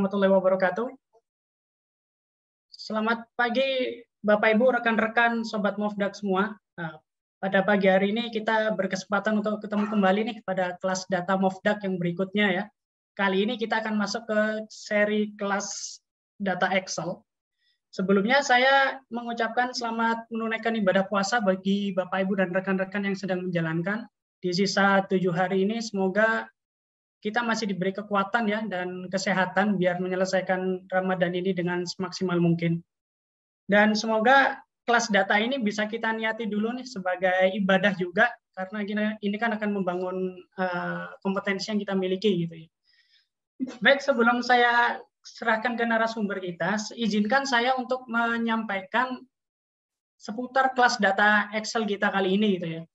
warahmatullahi wabarakatuh. Selamat pagi Bapak Ibu, rekan-rekan Sobat Mofdak semua. Nah, pada pagi hari ini kita berkesempatan untuk ketemu kembali nih pada kelas data Mofdak yang berikutnya ya. Kali ini kita akan masuk ke seri kelas data Excel. Sebelumnya saya mengucapkan selamat menunaikan ibadah puasa bagi Bapak Ibu dan rekan-rekan yang sedang menjalankan. Di sisa 7 hari ini semoga kita masih diberi kekuatan ya dan kesehatan biar menyelesaikan Ramadan ini dengan semaksimal mungkin. Dan semoga kelas data ini bisa kita niati dulu nih sebagai ibadah juga, karena ini kan akan membangun kompetensi yang kita miliki gitu ya. Baik, sebelum saya serahkan ke narasumber kita, izinkan saya untuk menyampaikan seputar kelas data Excel kita kali ini gitu ya.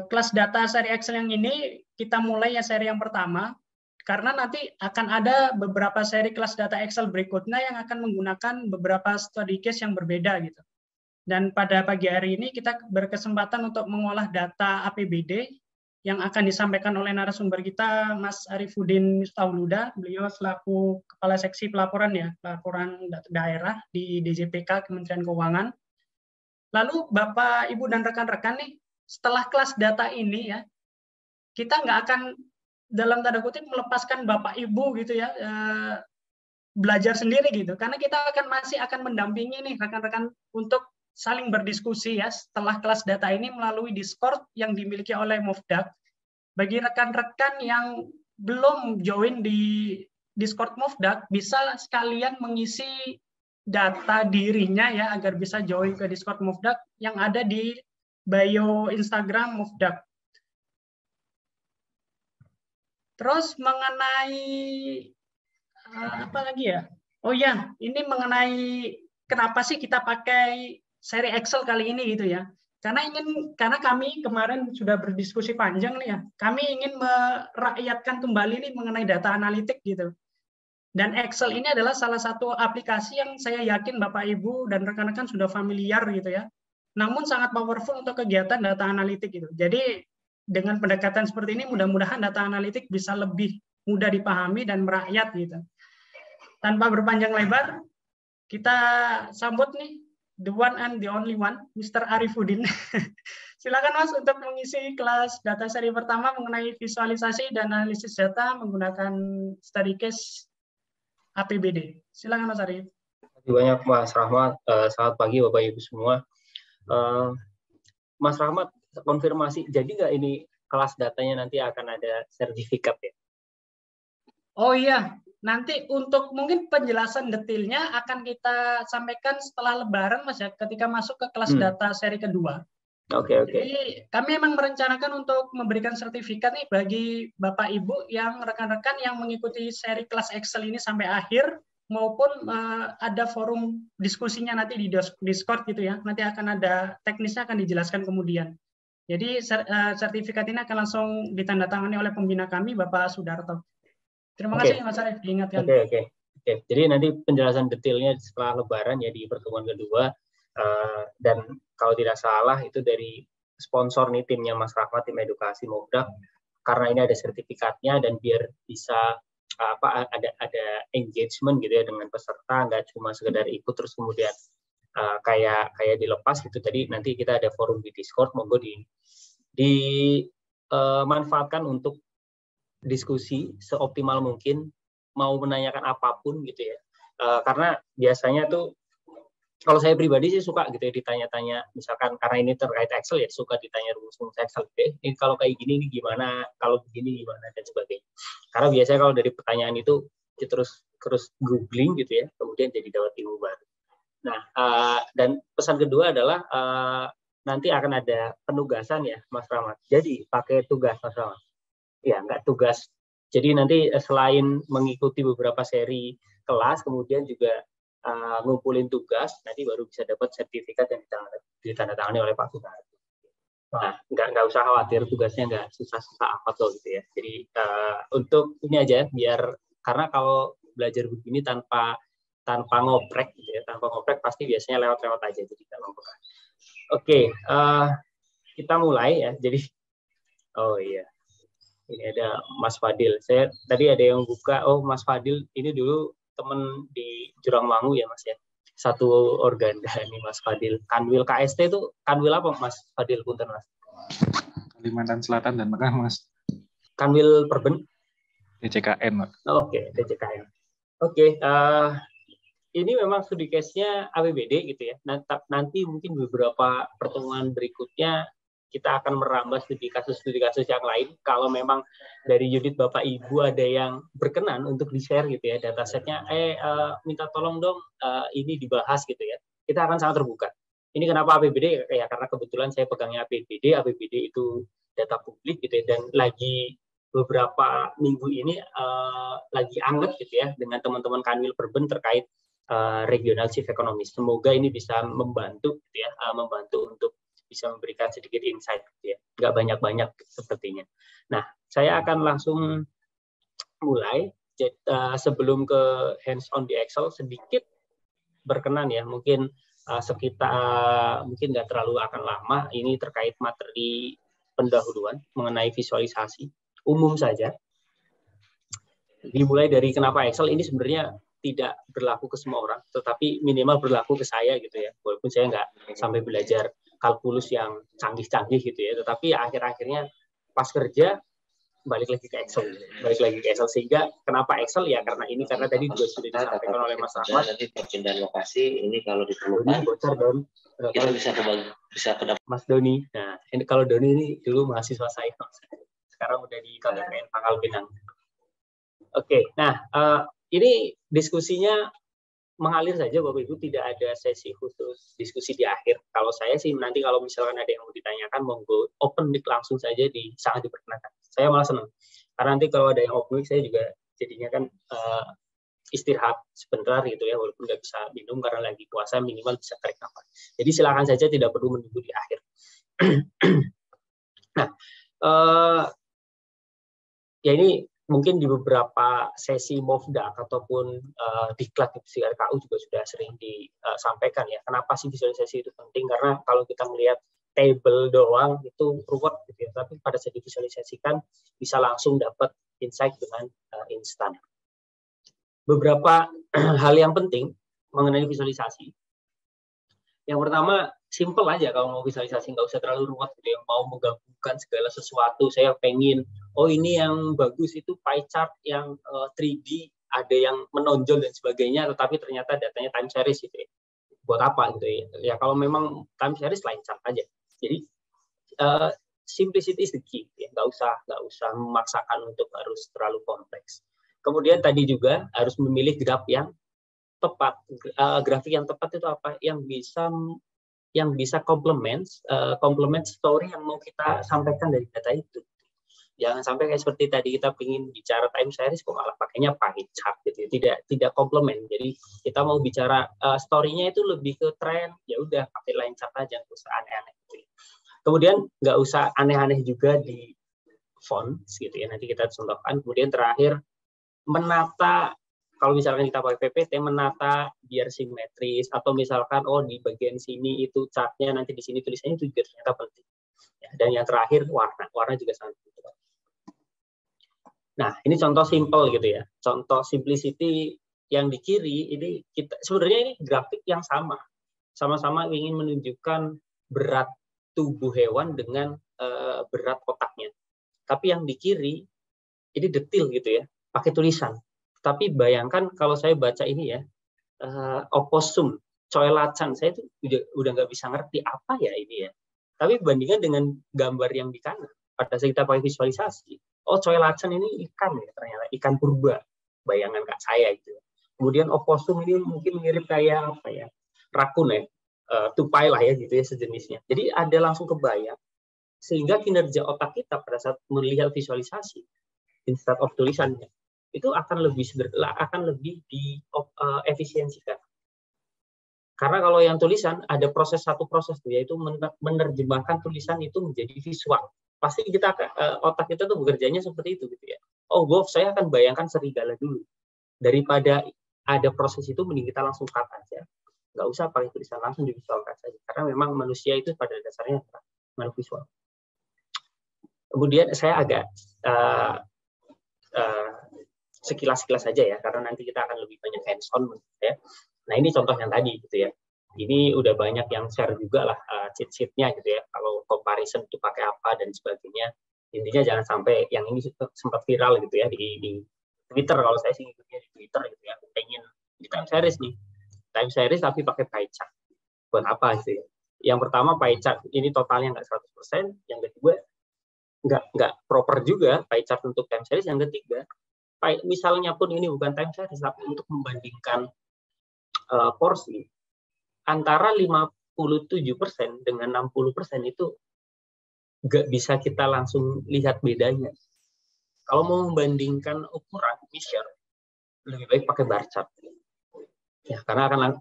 Kelas data seri Excel yang ini kita mulai ya seri yang pertama, karena nanti akan ada beberapa seri kelas data Excel berikutnya yang akan menggunakan beberapa study case yang berbeda gitu. Dan pada pagi hari ini kita berkesempatan untuk mengolah data APBD yang akan disampaikan oleh narasumber kita Mas Arifuddin Miftahuluda. Beliau selaku Kepala Seksi Pelaporan ya, Pelaporan Daerah di DJPK Kementerian Keuangan. Lalu Bapak, Ibu, dan rekan-rekan nih, setelah kelas data ini ya, kita nggak akan dalam tanda kutip melepaskan Bapak Ibu gitu ya, belajar sendiri gitu, karena kita masih akan mendampingi nih rekan-rekan untuk saling berdiskusi ya setelah kelas data ini melalui Discord yang dimiliki oleh Mofdak. Bagi rekan-rekan yang belum join di Discord Mofdak, bisa sekalian mengisi data dirinya ya agar bisa join ke Discord Mofdak yang ada di bio Instagram Mofdak. Terus mengenai apa lagi ya? Oh ya, ini mengenai kenapa sih kita pakai seri Excel kali ini gitu ya? Karena kami kemarin sudah berdiskusi panjang nih ya. Kami ingin merakyatkan kembali nih mengenai data analitik gitu. Dan Excel ini adalah salah satu aplikasi yang saya yakin Bapak Ibu dan rekan-rekan sudah familiar gitu ya. Namun sangat powerful untuk kegiatan data analitik gitu. Jadi dengan pendekatan seperti ini mudah-mudahan data analitik bisa lebih mudah dipahami dan merakyat gitu. Tanpa berpanjang lebar, kita sambut nih the one and the only one, Mr. Arifuddin. Silakan Mas untuk mengisi kelas data seri pertama mengenai visualisasi dan analisis data menggunakan study case APBD. Silakan Mas Arif. Terima kasih banyak Mas Rahmat. Selamat pagi Bapak Ibu semua. Mas Rahmat, konfirmasi, jadi nggak ini kelas datanya nanti akan ada sertifikat ya? Oh iya, nanti untuk mungkin penjelasan detailnya akan kita sampaikan setelah Lebaran Mas ya, ketika masuk ke kelas data seri kedua. Oke. Jadi kami memang merencanakan untuk memberikan sertifikat nih bagi Bapak Ibu yang rekan-rekan yang mengikuti seri kelas Excel ini sampai akhir, maupun ada forum diskusinya nanti di Discord gitu ya. Nanti akan ada teknisnya akan dijelaskan kemudian. Jadi sertifikat ini akan langsung ditandatangani oleh pembina kami Bapak Sudarto. Terima kasih Mas Arif diingatkan. Oke. Jadi nanti penjelasan detailnya setelah Lebaran ya di pertemuan kedua. Dan kalau tidak salah itu dari sponsor nih timnya Mas Rahmat, tim edukasi Mofdak, karena ini ada sertifikatnya dan biar bisa ada engagement gitu ya dengan peserta, nggak cuma sekedar ikut terus kemudian kayak dilepas gitu. Tadi nanti kita ada forum di Discord, monggo dimanfaatkan untuk diskusi seoptimal mungkin, mau menanyakan apapun gitu ya. Karena biasanya tuh kalau saya pribadi sih suka gitu ya ditanya-tanya, misalkan karena ini terkait Excel ya, suka ditanya rumus-rumus Excel gitu. Ini kalau kayak gini ini gimana, kalau begini gimana dan sebagainya. Karena biasanya kalau dari pertanyaan itu terus googling gitu ya, kemudian jadi dapat ilmu baru. Nah, dan pesan kedua adalah nanti akan ada penugasan ya, Mas Rahmat. Jadi pakai tugas Mas Rahmat. Ya, enggak tugas. Jadi nanti selain mengikuti beberapa seri kelas, kemudian juga ngumpulin tugas, nanti baru bisa dapat sertifikat yang ditandatangani oleh Pak Sudarto. Nah, nggak usah khawatir, tugasnya nggak susah-susah apa tuh gitu ya. Jadi untuk ini aja, biar karena kalau belajar begini tanpa ngoprek gitu ya, tanpa ngoprek pasti biasanya lewat-lewat aja, jadi nggak membekas. Oke, kita mulai ya. Jadi, oh iya, Ini ada Mas Fadil. Saya tadi ada yang buka, oh Mas Fadil ini dulu teman di Jurangmangu ya Mas ya. Satu organda ini Mas Fadil. Kanwil KST itu kanwil apa Mas Fadil punten Mas? Kalimantan Selatan dan Tengah Mas. Kanwil Perben? DCKN Mas. Oke, DCKN. Oke, ini memang studi case-nya APBD gitu ya. Nanti mungkin beberapa pertemuan berikutnya kita akan merambah studi kasus yang lain. Kalau memang dari unit Bapak Ibu ada yang berkenan untuk di-share gitu ya datasetnya, minta tolong dong ini dibahas gitu ya. Kita akan sangat terbuka. Ini kenapa APBD? Ya karena kebetulan saya pegangnya APBD itu data publik gitu ya, dan lagi beberapa minggu ini lagi anget gitu ya dengan teman-teman Kanwil Perben terkait regional chief economist. Semoga ini bisa membantu gitu ya, membantu untuk bisa memberikan sedikit insight gitu ya. Nggak banyak-banyak sepertinya. Nah, saya akan langsung mulai. Sebelum ke hands on di Excel sedikit berkenan ya, mungkin sekitar mungkin nggak terlalu akan lama. Ini terkait materi pendahuluan mengenai visualisasi umum saja. Dimulai dari kenapa Excel ini sebenarnya tidak berlaku ke semua orang, tetapi minimal berlaku ke saya gitu ya. Walaupun saya nggak sampai belajar kalkulus yang canggih-canggih gitu ya, tetapi ya akhir-akhirnya pas kerja balik lagi ke Excel, sehingga kenapa Excel ya karena tadi juga sudah disampaikan oleh Mas Ahmad. Nanti perpindahan lokasi ini kalau diperlukan bocor Don, kita bisa ke Mas Doni. Nah, ini kalau Doni ini dulu mahasiswa saya, sekarang udah di KPPN Pangkal Pinang. Oke, nah ini diskusinya mengalir saja Bapak Ibu, tidak ada sesi khusus diskusi di akhir. Kalau saya sih nanti kalau misalkan ada yang mau ditanyakan, monggo open mic langsung saja, sangat diperkenakan. Saya malah senang. Karena nanti kalau ada yang open mic, saya juga jadinya kan istirahat sebentar gitu ya, walaupun nggak bisa minum karena lagi puasa, minimal bisa tarik nafas. Jadi silakan saja, tidak perlu menunggu di akhir. Nah, ya ini mungkin di beberapa sesi MOFDAK ataupun diklat di RKU juga sudah sering disampaikan ya. Kenapa sih visualisasi itu penting? Karena kalau kita melihat table doang itu ruwet gitu ya. Tapi pada saat divisualisasikan bisa langsung dapat insight dengan instan. Beberapa hal yang penting mengenai visualisasi. Yang pertama, simple aja kalau mau visualisasi, nggak usah terlalu ruwet gitu, yang mau menggabungkan segala sesuatu. Saya pengen, oh ini yang bagus itu pie chart yang 3D, ada yang menonjol dan sebagainya, tetapi ternyata datanya time series gitu ya. Buat apa gitu ya? Ya kalau memang time series line chart aja. Jadi simplicity is the key, ya. Nggak usah memaksakan untuk harus terlalu kompleks. Kemudian tadi juga harus memilih graf yang tepat. Grafik yang tepat itu apa? Yang bisa complement story yang mau kita sampaikan dari data itu. Jangan sampai kayak seperti tadi kita ingin bicara time series kok malah pakainya pie chart gitu. Tidak complement. Jadi kita mau bicara story-nya itu lebih ke tren, ya udah pakai line chart aja, nggak usah aneh-aneh gitu. Kemudian nggak usah aneh-aneh juga di font gitu ya. Nanti kita contohkan. Kemudian terakhir menata, kalau misalkan kita pakai PPT, menata biar simetris, atau misalkan oh di bagian sini itu chartnya, nanti di sini tulisannya, itu juga ternyata penting. Ya, dan yang terakhir warna juga sangat penting. Nah, ini contoh simple gitu ya, contoh simplicity yang di kiri ini kita sebenarnya ini grafik yang sama-sama ingin menunjukkan berat tubuh hewan dengan berat otaknya. Tapi yang di kiri ini detail gitu ya, pakai tulisan. Tapi bayangkan kalau saya baca ini ya, oposum, coelacan, saya itu udah nggak bisa ngerti apa ya ini ya. Tapi bandingkan dengan gambar yang di kanan, pada saat kita pakai visualisasi, oh coelacan ini ikan ya ternyata, ikan purba, bayangan kak saya itu. Kemudian oposum ini mungkin mirip kayak apa ya, rakun ya, tupai lah ya gitu ya sejenisnya. Jadi ada langsung kebayang, sehingga kinerja otak kita pada saat melihat visualisasi instead of tulisannya itu akan lebih diefisiensikan. Karena kalau yang tulisan ada satu proses yaitu menerjemahkan tulisan itu menjadi visual. Pasti otak kita tuh bekerjanya seperti itu gitu ya. Oh, saya akan bayangkan serigala dulu. Daripada ada proses itu, mending kita langsung cut aja. Nggak usah pakai tulisan, langsung divisualkan saja. Karena memang manusia itu pada dasarnya makhluk visual. Kemudian saya agak sekilas-sekilas saja ya, karena nanti kita akan lebih banyak hands-on ya. Nah ini contoh yang tadi gitu ya. Ini udah banyak yang share juga lah cheat-sheet-nya gitu ya. Kalau comparison itu pakai apa dan sebagainya. Intinya jangan sampai yang ini sempat viral gitu ya di Twitter. Kalau saya sih ngikutnya di Twitter gitu ya. Pengen di time series nih. Time series tapi pakai pie chart. Buat apa sih? Yang pertama pie chart ini totalnya nggak 100%. Yang kedua nggak proper juga pie chart untuk time series. Yang ketiga, misalnya pun ini bukan time series tapi untuk membandingkan porsi antara 57% dengan 60% itu nggak bisa kita langsung lihat bedanya. Kalau mau membandingkan ukuran measure, lebih baik pakai bar chart. Ya, karena akan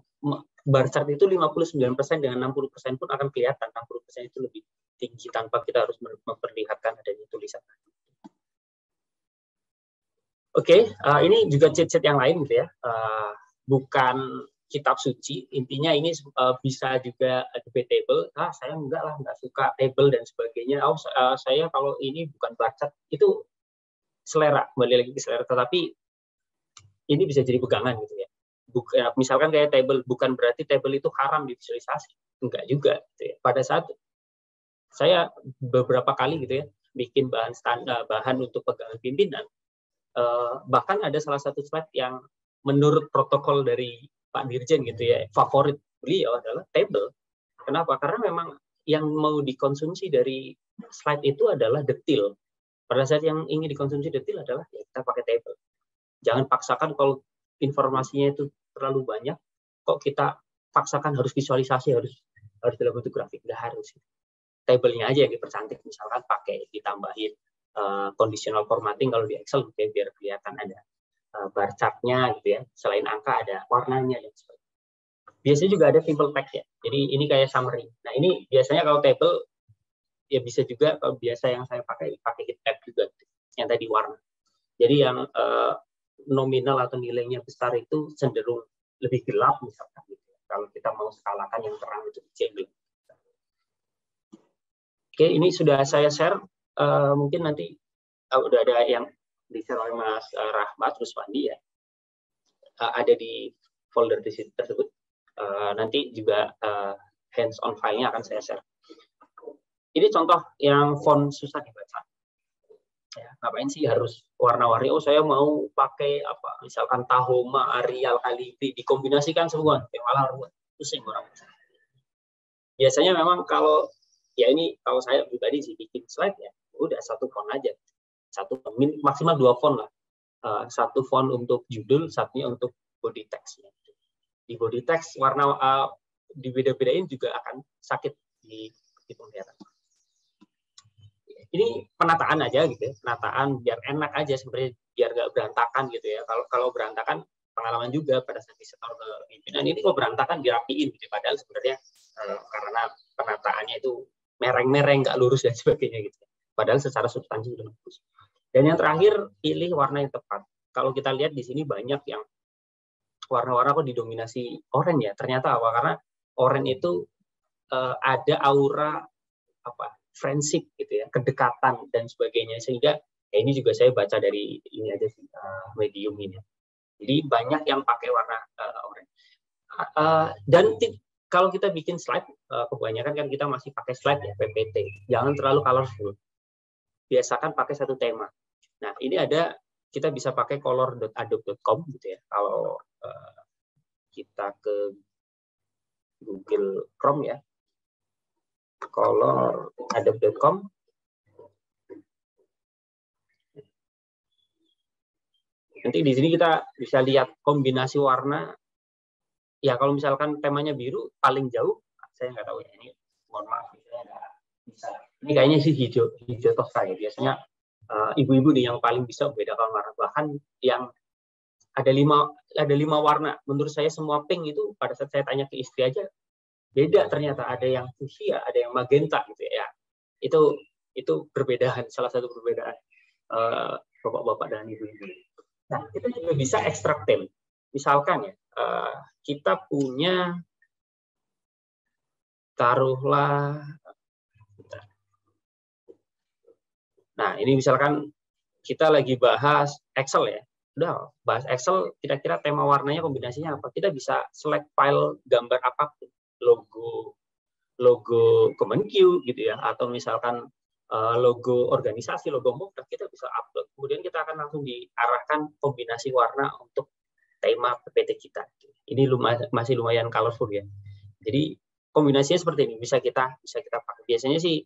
bar chart itu 59% dengan 60% pun akan kelihatan. 60% itu lebih tinggi tanpa kita harus memperlihatkan adanya tulisan. Oke, ini juga cheat-sheet yang lain gitu ya. Bukan kitab suci, intinya ini bisa juga debatable. Saya nggak suka table dan sebagainya. Saya kalau ini bukan bar chart, itu selera, kembali lagi ke selera. Tetapi ini bisa jadi pegangan gitu ya. Misalkan kayak table, bukan berarti table itu haram divisualisasi, enggak juga. Gitu ya. Pada saat saya beberapa kali gitu ya bikin bahan standar, bahan untuk pegangan pimpinan. Bahkan ada salah satu slide yang menurut protokol dari Pak Dirjen gitu ya, favorit beliau adalah table. Kenapa? Karena memang yang mau dikonsumsi dari slide itu adalah detil. Pada saat yang ingin dikonsumsi detil adalah ya kita pakai table. Jangan paksakan kalau informasinya itu terlalu banyak, kok kita paksakan harus visualisasi, harus dalam bentuk grafik. Nggak harus. Table-nya aja yang dipercantik, misalkan pakai ditambahin conditional formatting kalau di Excel gitu ya, biar kelihatan ada bar chart-nya gitu ya. Selain angka ada warnanya dan sebagainya. Biasanya juga ada simple text ya. Jadi ini kayak summary. Nah, ini biasanya kalau table ya bisa juga, kalau biasa yang saya pakai heat map juga gitu, yang tadi warna. Jadi yang nominal atau nilainya besar itu cenderung lebih gelap misalkan gitu. Kalau kita mau skalakan yang terang itu kecil. Oke, ini sudah saya share. Mungkin nanti udah ada yang di-share oleh Mas Rahmat Ruswandi ya. Ada di folder di situ tersebut. Nanti juga hands-on file-nya akan saya share. Ini contoh yang font susah dibaca. Ya, ngapain sih harus warna-warni? Saya mau pakai apa? Misalkan Tahoma, Arial, Calibri, dikombinasikan semua. Malah pusing orang. Biasanya memang kalau ya ini kalau saya pribadi sih bikin slide ya, udah satu font aja, maksimal 2 font lah, satu font untuk judul, satunya untuk body text. Di body text warna dibeda-bedain juga akan sakit di penglihatan. Ini penataan aja gitu ya, penataan biar enak aja sebenarnya, biar nggak berantakan gitu ya. Kalau berantakan, pengalaman juga pada saat disetor ke pimpinan, ini kok berantakan dirapiin gitu, padahal sebenarnya karena penataannya itu mereng-mereng, nggak lurus dan sebagainya gitu. Padahal secara substansi sudah bagus. Dan yang terakhir, pilih warna yang tepat. Kalau kita lihat di sini banyak yang warna-warna kok didominasi oranye ya. Ternyata apa? Karena oranye itu ada aura apa? Friendship gitu ya, kedekatan dan sebagainya, sehingga ya ini juga saya baca dari ini aja sih, medium ini. Jadi banyak yang pakai warna oranye. Dan kalau kita bikin slide, kebanyakan kan kita masih pakai slide ya, PPT. Jangan terlalu colorful. Biasakan pakai satu tema. Nah, ini ada, kita bisa pakai color.adobe.com gitu ya. Kalau kita ke Google Chrome ya, color.adobe.com. Nanti di sini kita bisa lihat kombinasi warna. Ya kalau misalkan temanya biru paling jauh, saya nggak tahu ya, ini mohon maaf, bisa. Ini kayaknya sih hijau toska ya. Biasanya ibu-ibu nih yang paling bisa membedakan warna. Bahkan yang ada lima warna. Menurut saya semua pink itu pada saat saya tanya ke istri aja beda ternyata. Ada yang fuchsia, ada yang magenta gitu ya. Itu perbedaan, salah satu perbedaan bapak-bapak dan ibu-ibu. Nah, kita juga bisa ekstrak tem. Misalkan ya, kita punya taruhlah Nah, ini misalkan kita lagi bahas Excel ya. Udah, bahas Excel, kira-kira tema warnanya kombinasinya apa? Kita bisa select file gambar apapun, logo Kemenkyu gitu ya, atau misalkan logo organisasi, logo Mofdak, kita bisa upload. Kemudian kita akan langsung diarahkan kombinasi warna untuk tema PPT kita. Ini masih lumayan colorful ya. Jadi kombinasinya seperti ini, bisa kita pakai. Biasanya sih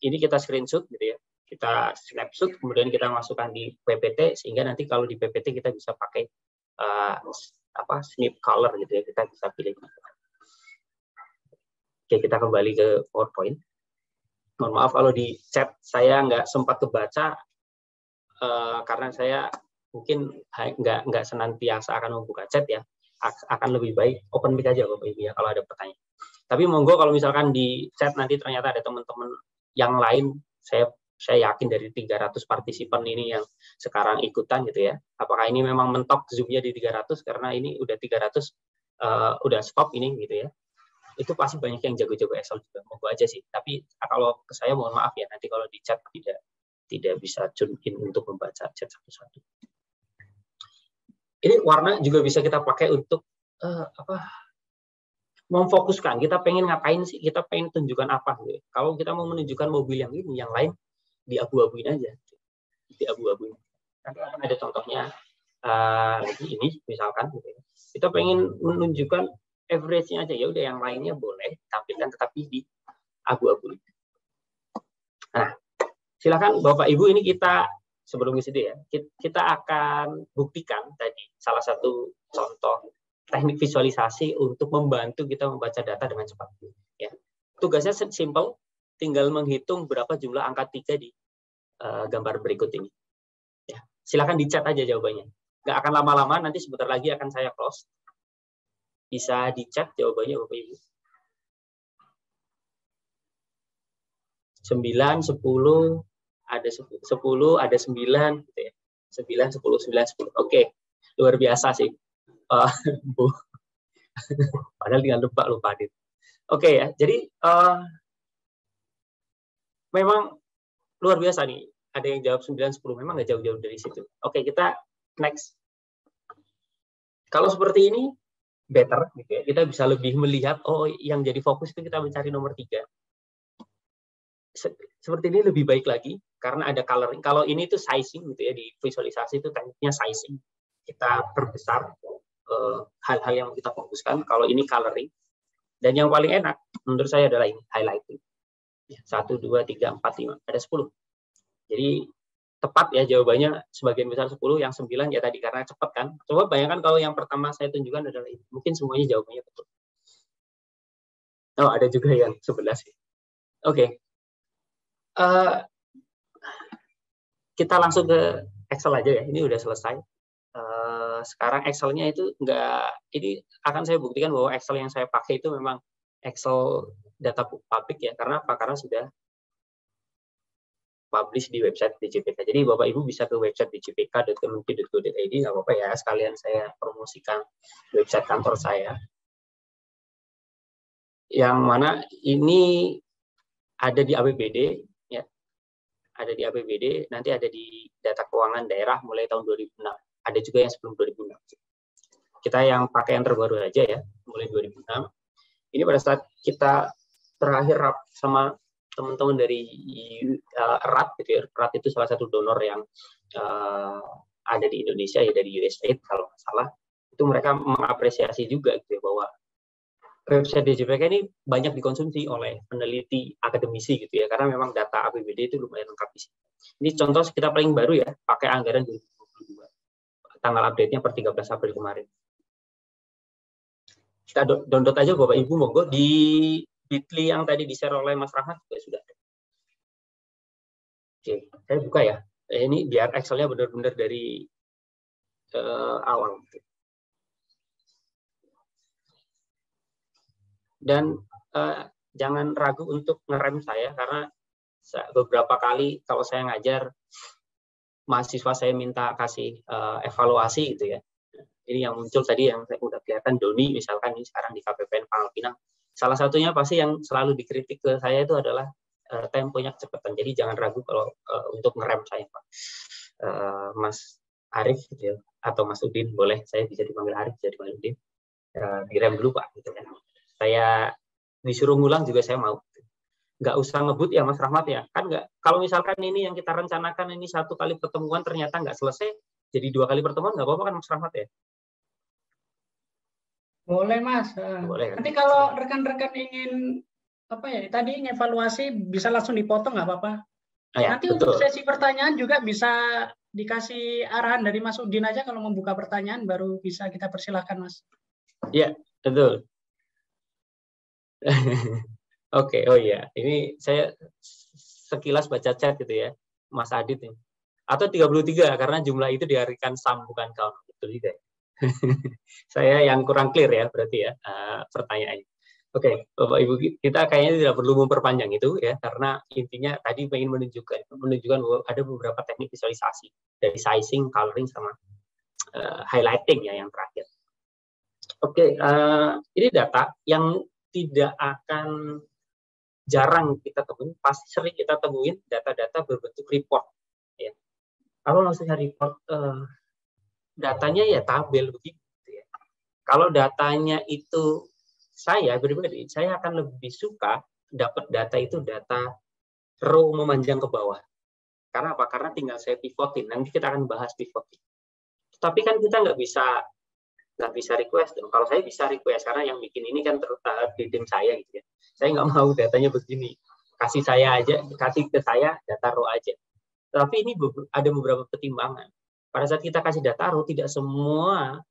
ini kita screenshot gitu ya. Kita snapshot, kemudian kita masukkan di PPT, sehingga nanti kalau di PPT kita bisa pakai snip color gitu ya, kita bisa pilih. Oke, kita kembali ke PowerPoint. Mohon maaf kalau di chat saya nggak sempat kebaca, karena saya mungkin nggak senantiasa akan membuka chat ya. Akan lebih baik open mic aja Bapak Ibu ya kalau ada pertanyaan. Tapi monggo kalau misalkan di chat nanti ternyata ada teman-teman yang lain, saya yakin dari 300 partisipan ini yang sekarang ikutan gitu ya. Apakah ini memang mentok Zoom-nya di 300 karena ini udah 300 udah stop ini gitu ya. Itu pasti banyak yang jago-jago Excel juga. Monggo aja sih. Tapi kalau ke saya mohon maaf ya, nanti kalau di chat tidak bisa tune in untuk membaca chat satu-satu. Ini warna juga bisa kita pakai untuk memfokuskan. Kita pengen ngapain sih? Kita pengen tunjukkan apa? Gitu. Kalau kita mau menunjukkan mobil yang ini, yang lain diabu-abuin aja. Diabu-abuin. Nanti akan ada contohnya ini misalkan. Gitu. Kita pengen menunjukkan average-nya aja. Ya udah yang lainnya boleh tampilkan, tetapi di abu-abuin. Nah, silakan Bapak Ibu, ini kita sebelum ke situ ya, kita akan buktikan tadi salah satu contoh teknik visualisasi untuk membantu kita membaca data dengan cepat. Ya. Tugasnya simple, tinggal menghitung berapa jumlah angka 3 di gambar berikut ini. Ya. Silakan dicat aja jawabannya. Nggak akan lama-lama, nanti sebentar lagi akan saya close. Bisa dicat jawabannya Bapak Ibu. 9, 10, ada 10, ada 9 gitu ya. 9, 10, 9, 10. Oke. Luar biasa sih. Bu. Padahal tinggal lupa gitu. Oke ya. Jadi memang luar biasa nih. Ada yang jawab 9, 10. Memang nggak jauh-jauh dari situ. Oke, kita next. Kalau seperti ini better gitu ya. Kita bisa lebih melihat yang jadi fokus itu kita mencari nomor 3. Seperti ini lebih baik lagi karena ada coloring. Kalau ini itu sizing gitu ya, di visualisasi itu tekniknya sizing. Kita perbesar hal-hal yang kita fokuskan. Kalau ini coloring. Dan yang paling enak menurut saya adalah ini highlighting. 1, 2, 3, 4, 5. Ada 10. Jadi tepat ya jawabannya sebagian besar 10, yang 9 ya tadi karena cepat kan. Coba bayangkan kalau yang pertama saya tunjukkan adalah ini. Mungkin semuanya jawabannya betul. Oh, ada juga yang 11. Oke. Kita langsung ke Excel aja ya. Ini udah selesai. Sekarang Excel-nya itu ini akan saya buktikan bahwa Excel yang saya pakai itu memang Excel data publik ya. Karena apa? Karena sudah publish di website DJPK. Jadi Bapak Ibu bisa ke website djpk.kemenkyu.go.id, nggak apa-apa ya. Sekalian saya promosikan website kantor saya. Yang mana ini ada di APBD, ya. Ada di APBD, nanti ada di data keuangan daerah mulai tahun 2006. Ada juga yang sebelum 2006. Kita yang pakai yang terbaru aja ya, mulai 2006. Ini pada saat kita terakhir sama teman-teman dari RAT, gitu ya. RAT itu salah satu donor yang ada di Indonesia ya, dari USAID kalau nggak salah. Itu mereka mengapresiasi juga gitu ya, bahwa website DJPK ini banyak dikonsumsi oleh peneliti akademisi gitu ya, karena memang data APBD itu lumayan lengkap di sini. Ini contoh kita paling baru ya, pakai anggaran 2022. Tanggal update-nya per 13 April kemarin. Kita download aja Bapak Ibu, monggo di Bitly yang tadi di-share oleh Mas Rahmat juga sudah ada. Oke, saya buka ya. Ini biar Excel-nya benar-benar dari awal. Dan jangan ragu untuk ngerem saya, karena beberapa kali kalau saya ngajar, mahasiswa saya minta kasih evaluasi gitu ya. Ini yang muncul tadi yang saya udah kelihatan, Doni misalkan ini sekarang di KPPN Pangkal Pinang. Salah satunya pasti yang selalu dikritik ke saya itu adalah temponya kecepatan. Jadi jangan ragu kalau untuk ngerem saya, Pak. Mas Arif gitu ya, atau Mas Udin, boleh saya bisa dipanggil Arif, bisa dipanggil Udin. Direm dulu Pak, gitu kan. Saya disuruh ngulang juga saya mau. Nggak usah ngebut ya Mas Rahmat ya, kan nggak. Kalau misalkan ini yang kita rencanakan ini 1 kali pertemuan ternyata nggak selesai, jadi 2 kali pertemuan nggak apa-apa kan Mas Rahmat ya? Boleh Mas. Boleh kan? Nanti kalau rekan-rekan ingin apa ya tadi evaluasi bisa langsung dipotong nggak apa-apa. Ya, Nanti betul. untuk sesi pertanyaan juga bisa dikasih arahan dari Mas Udin aja kalau membuka pertanyaan baru bisa kita persilahkan Mas. Iya, betul. Oke, oh iya. Ini saya sekilas baca chat gitu ya, Mas Adit nih. Atau 33 karena jumlah itu diartikan sum bukan count. Betul juga. Saya yang kurang clear ya berarti ya pertanyaannya. Oke, Bapak Ibu, kita kayaknya tidak perlu memperpanjang itu ya, karena intinya tadi ingin menunjukkan bahwa ada beberapa teknik visualisasi dari sizing, coloring, sama highlighting ya yang terakhir. Oke, ini data yang tidak akan jarang kita temuin, pasti sering kita temuin data-data berbentuk report. Ya. Kalau maksudnya report, datanya ya tabel begitu. Ya. Kalau datanya itu saya pribadi, saya akan lebih suka dapat data itu data row memanjang ke bawah. Karena apa? Karena tinggal saya pivotin. Nanti kita akan bahas pivoting. Tapi kan kita nggak bisa request dong. Kalau saya bisa request karena yang bikin ini kan di tim saya gitu ya. Saya nggak mau datanya begini. Kasih ke saya data row aja. Tapi ini ada beberapa pertimbangan. Pada saat kita kasih data row, tidak semua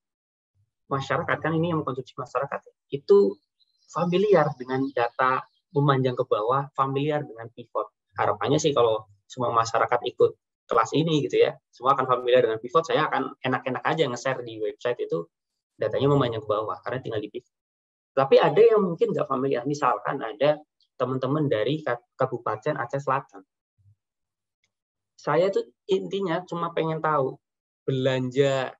masyarakat, kan ini yang mengkonsumsi masyarakat, itu familiar dengan data memanjang ke bawah, familiar dengan pivot. Harapannya sih kalau semua masyarakat ikut kelas ini gitu ya, semua akan familiar dengan pivot, saya akan enak-enak aja nge-share di website itu datanya memanjang ke bawah, karena tinggal di pivot. Tapi ada yang mungkin nggak familiar, misalkan ada teman-teman dari Kabupaten Aceh Selatan. Saya tuh intinya cuma pengen tahu belanja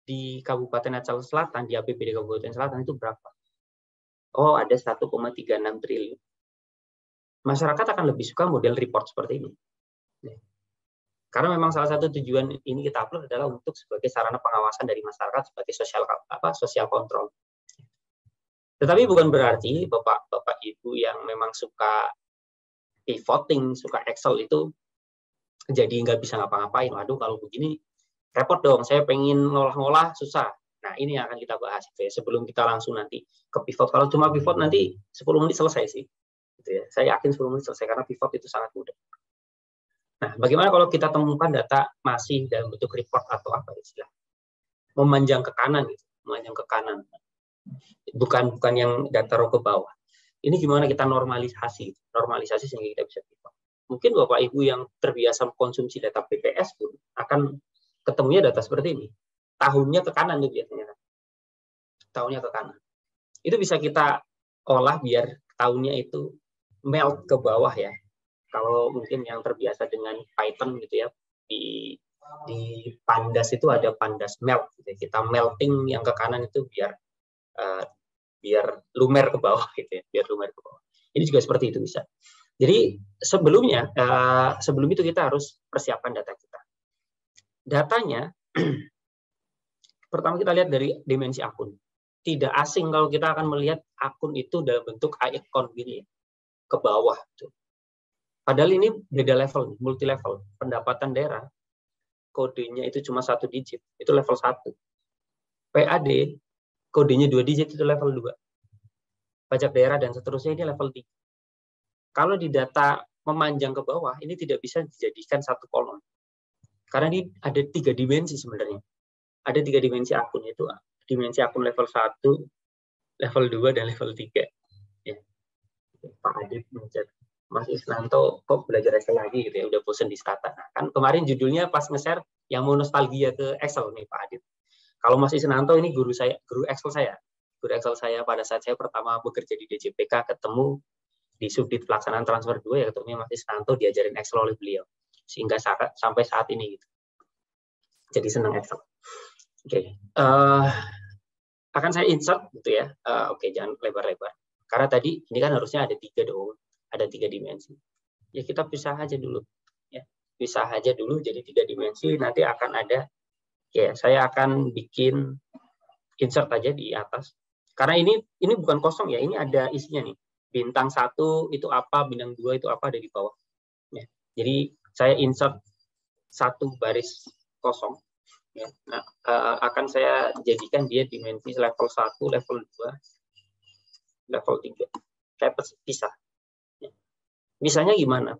di Kabupaten Aceh Selatan, di APBD Kabupaten Selatan itu berapa? Oh, ada 1,36 triliun. Masyarakat akan lebih suka model report seperti ini. Karena memang salah satu tujuan ini kita upload adalah untuk sebagai sarana pengawasan dari masyarakat sebagai social control. Tetapi bukan berarti Bapak Ibu yang memang suka pivoting, suka Excel itu jadi nggak bisa ngapa-ngapain. Waduh, kalau begini repot dong, saya pengen ngolah-ngolah susah. Nah, ini yang akan kita bahas gitu ya, sebelum kita langsung nanti ke pivot. Kalau cuma pivot nanti 10 menit selesai sih. Gitu ya. Saya yakin 10 menit selesai karena pivot itu sangat mudah. Nah, bagaimana kalau kita temukan data masih dalam bentuk report atau apa istilah? Memanjang ke kanan gitu, memanjang ke kanan. Bukan yang data row ke bawah. Ini gimana kita normalisasi sehingga kita bisa pivot. Mungkin Bapak Ibu yang terbiasa mengkonsumsi data BPS pun akan ketemunya data seperti ini. Tahunnya ke kanan itu biasanya. Tahunnya ke kanan. Itu bisa kita olah biar tahunnya itu melt ke bawah ya. Kalau mungkin yang terbiasa dengan Python gitu ya, di pandas itu ada pandas melt gitu ya. Kita melting yang ke kanan itu biar lumer ke bawah gitu ya, biar lumer ke bawah. Ini juga seperti itu bisa. Jadi sebelum itu kita harus persiapkan data kita. Datanya pertama kita lihat dari dimensi akun. Tidak asing kalau kita akan melihat akun itu dalam bentuk icon gini ke bawah. Padahal ini beda level, multi level. Pendapatan daerah kodenya itu cuma 1 digit, itu level 1. PAD kodenya 2 digit, itu level 2. Pajak daerah dan seterusnya ini level 3. Kalau di data memanjang ke bawah, ini tidak bisa dijadikan satu kolom. Karena ini ada 3 dimensi sebenarnya. Ada 3 dimensi akun, itu dimensi akun level 1, level 2, dan level 3. Ya. Pak Adit menjadi Mas Isnanto kok belajar Excel lagi gitu ya, udah bosen di Stata. Nah, kan kemarin judulnya pas nge-share yang mau nostalgia ke Excel nih Pak Adit. Kalau Mas Isnanto ini guru Excel saya. Guru Excel saya pada saat saya pertama bekerja di DJPK, ketemu di subdit pelaksanaan transfer 2 ya, ketemu Mas Isnanto, diajarin Excel oleh beliau. Sehingga sampai saat ini gitu. Jadi senang Excel. Oke. Akan saya insert gitu ya. Oke, jangan lebar-lebar. Karena tadi ini kan harusnya ada 3 dong. ada 3 dimensi. Ya kita pisah aja dulu. Ya, pisah aja dulu jadi 3 dimensi. Nanti akan ada, ya saya akan bikin insert aja di atas. Karena ini bukan kosong ya, ini ada isinya nih. Bintang 1 itu apa, bintang 2 itu apa, ada di bawah. Ya, jadi saya insert 1 baris kosong. Ya, nah, akan saya jadikan dia dimensi level 1, level 2, level 3. Saya pisah. Ya. Misalnya gimana?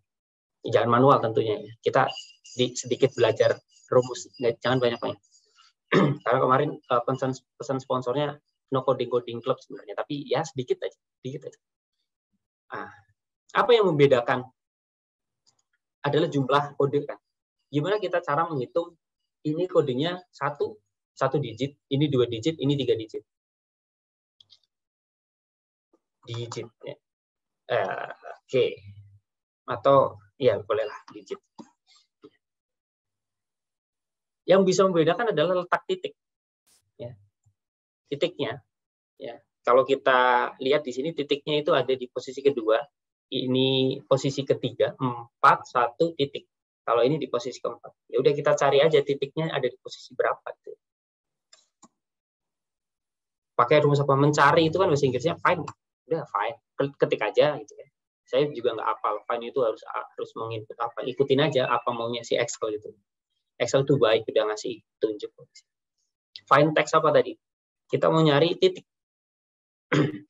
Jangan manual tentunya. Ya. Kita sedikit belajar rumus, jangan banyak-banyak. Karena kemarin pesan sponsornya no coding club sebenarnya, tapi ya sedikit aja. Nah, apa yang membedakan adalah jumlah kode kan. Gimana kita cara menghitung ini kodenya 1 digit, ini 2 digit, ini 3 digit. Digit ya. Oke. Atau ya bolehlah digit. Yang bisa membedakan adalah letak titik. Ya. Titiknya ya. Kalau kita lihat di sini titiknya itu ada di posisi kedua, ini posisi ketiga, 4, 1 titik. Kalau ini di posisi keempat, ya udah kita cari aja titiknya ada di posisi berapa. Gitu. Pakai rumus apa? Mencari itu kan bahasa Inggrisnya find. Udah find, ketik aja gitu ya. Saya juga nggak hafal find itu harus menginput apa. Ikutin aja apa maunya si Excel itu. Excel itu baik udah ngasih tunjuk. Find text apa tadi? Kita mau nyari titik.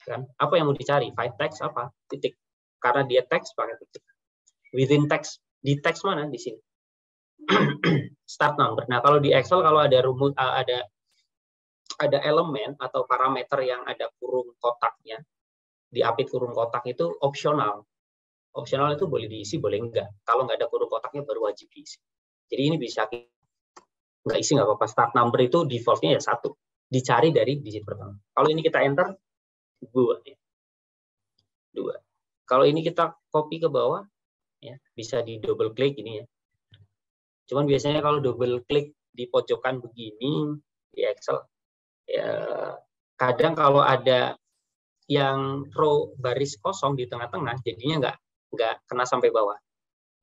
Kan? Apa yang mau dicari? Find text apa? Titik. Karena dia text pakai titik. Within text. Di teks mana di sini? Start number. Nah, kalau di Excel kalau ada rumus ada elemen atau parameter yang ada kurung kotaknya, diapit kurung kotak itu opsional. Opsional itu boleh diisi, boleh enggak. Kalau nggak ada kurung kotaknya baru wajib diisi. Jadi ini bisa nggak isi nggak apa-apa. Start number itu defaultnya ya 1. Dicari dari digit pertama. Kalau ini kita enter 2. Kalau ini kita copy ke bawah, ya, bisa di double klik ini ya. Cuman biasanya kalau double klik di pojokan begini di Excel, ya, kadang kalau ada yang row baris kosong di tengah-tengah, jadinya nggak kena sampai bawah.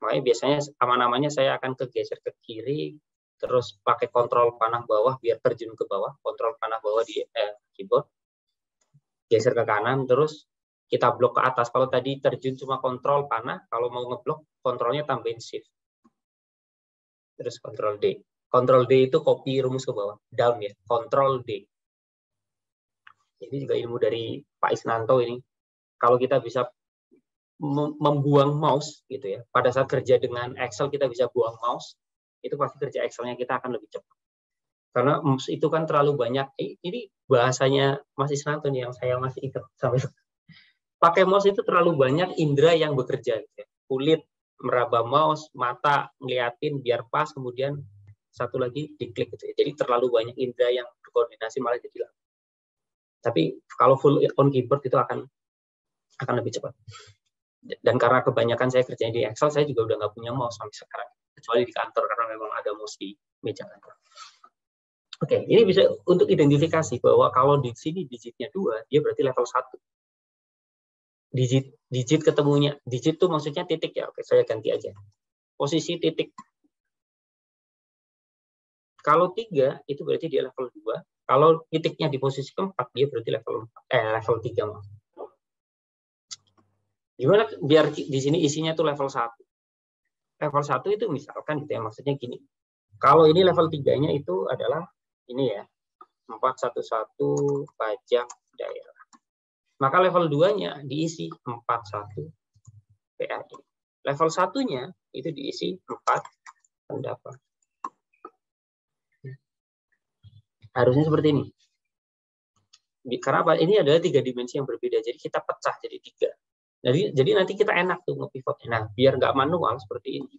Makanya biasanya aman-amannya saya akan kegeser ke kiri, terus pakai kontrol panah bawah biar terjun ke bawah, kontrol panah bawah di keyboard, geser ke kanan, terus kita blok ke atas. Kalau tadi terjun cuma kontrol panah, kalau mau ngeblok, kontrolnya tambahin shift. Terus kontrol D. Kontrol D itu copy rumus ke bawah. Down ya, kontrol D. Ini juga ilmu dari Pak Isnanto ini. Kalau kita bisa membuang mouse, gitu ya. Pada saat kerja dengan Excel, kita bisa buang mouse, itu pasti kerja Excel-nya kita akan lebih cepat. Karena mouse itu kan terlalu banyak. Ini bahasanya Mas Isnanto nih, yang saya masih ingat sampai pakai mouse itu terlalu banyak indera yang bekerja. Gitu ya. Kulit, meraba mouse, mata, ngeliatin biar pas, kemudian satu lagi diklik. Gitu ya. Jadi terlalu banyak indera yang berkoordinasi malah jadi lama. Tapi kalau full on keyboard itu akan lebih cepat. Dan karena kebanyakan saya kerjanya di Excel, saya juga udah nggak punya mouse sampai sekarang. Kecuali di kantor, karena memang ada mouse di meja kantor. Oke, ini bisa untuk identifikasi bahwa kalau di sini digitnya 2, dia berarti level 1. Digit ketemunya, digit itu maksudnya titik ya. Oke, saya ganti aja. Posisi titik. Kalau 3 itu berarti dia level 2. Kalau titiknya di posisi keempat, dia berarti level 3. Gimana biar di sini isinya tuh level 1. Level 1 itu misalkan gitu ya, maksudnya gini. Kalau ini level 3-nya itu adalah ini ya. 411 pajak daerah. Maka level 2-nya diisi 41 PAI. Level 1-nya itu diisi 4 pendapat. Harusnya seperti ini. Karena apa? Ini adalah 3 dimensi yang berbeda. Jadi kita pecah jadi 3. Jadi nanti kita enak tuh nge-pivot. Nah, biar nggak manual seperti ini.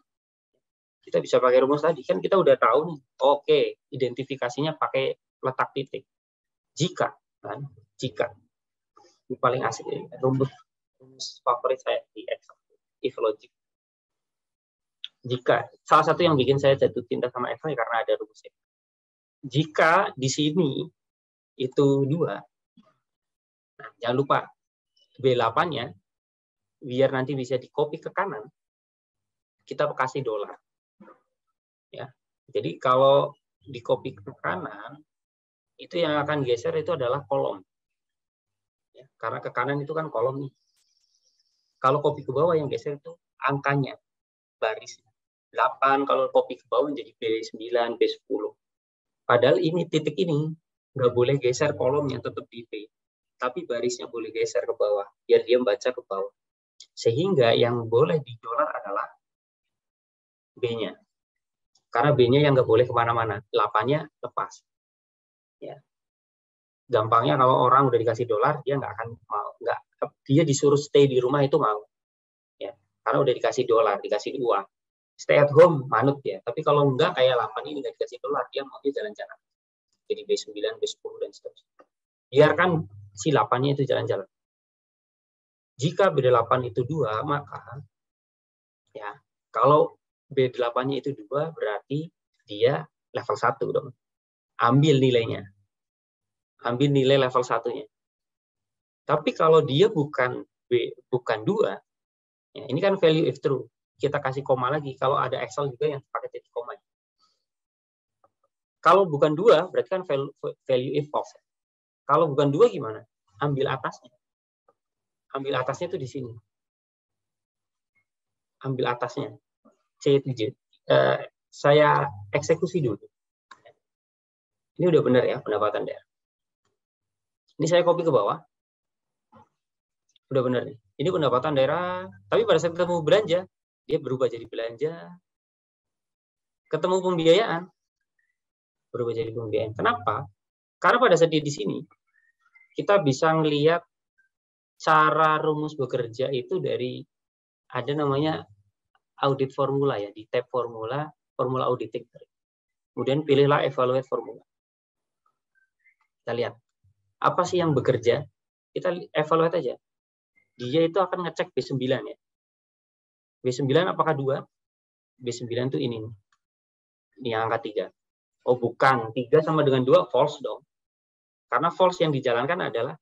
Kita bisa pakai rumus tadi. Kan kita udah tahu nih. Oke, identifikasinya pakai letak titik. Jika. Ini paling asik ya. Rumus favorit saya di Excel. If logic. Jika. Salah satu yang bikin saya jatuh cinta sama Excel ya karena ada rumusnya. Jika di sini itu 2. Nah, jangan lupa B8-nya biar nanti bisa di-copy ke kanan, kita kasih dolar. Ya. Jadi kalau di-copy ke kanan, itu yang akan geser itu adalah kolom. Ya, karena ke kanan itu kan kolom nih. Kalau copy ke bawah yang geser itu angkanya, baris. 8, kalau copy ke bawah jadi B9, B10. Padahal ini titik ini nggak boleh geser kolomnya, tetap di B. Tapi barisnya boleh geser ke bawah, biar dia membaca ke bawah. Sehingga yang boleh di dolar adalah B-nya. Karena B-nya yang nggak boleh kemana-mana, 8-nya lepas. Ya. Gampangnya kalau orang udah dikasih dolar, dia nggak akan mau, dia disuruh stay di rumah itu mau. Ya. Karena udah dikasih dolar, dikasih uang. Stay at home, manut ya. Tapi kalau enggak, kayak 8 ini nggak dikasih dolar, dia mau jalan-jalan. Jadi B9, B10, dan seterusnya. Biarkan si 8-nya itu jalan-jalan. Jika B8 itu 2, maka ya kalau B8-nya itu 2, berarti dia level 1 dong. Ambil nilainya. Ambil nilai level 1-nya. Tapi kalau dia bukan 2, ya, ini kan value if true. Kita kasih koma lagi. Kalau ada Excel juga yang pakai titik koma. Kalau bukan 2, berarti kan value if false. Kalau bukan 2 gimana? Ambil atasnya. Ambil atasnya itu di sini. Ambil atasnya. C7. Saya eksekusi dulu. Ini udah benar ya pendapatan daerah. Ini saya copy ke bawah. Udah benar nih. Ini pendapatan daerah. Tapi pada saat ketemu belanja, dia berubah jadi belanja. Ketemu pembiayaan, berubah jadi pembiayaan. Kenapa? Karena pada saat dia di sini, kita bisa melihat cara rumus bekerja itu dari ada namanya audit formula ya, di tab formula auditing. Kemudian pilihlah evaluate formula. Kita lihat apa sih yang bekerja, kita evaluate aja. Dia itu akan ngecek B9 ya. B9 apakah 2? B9 itu ini nih. Ini angka 3. Oh bukan, 3 sama dengan 2 false dong. Karena false yang dijalankan adalah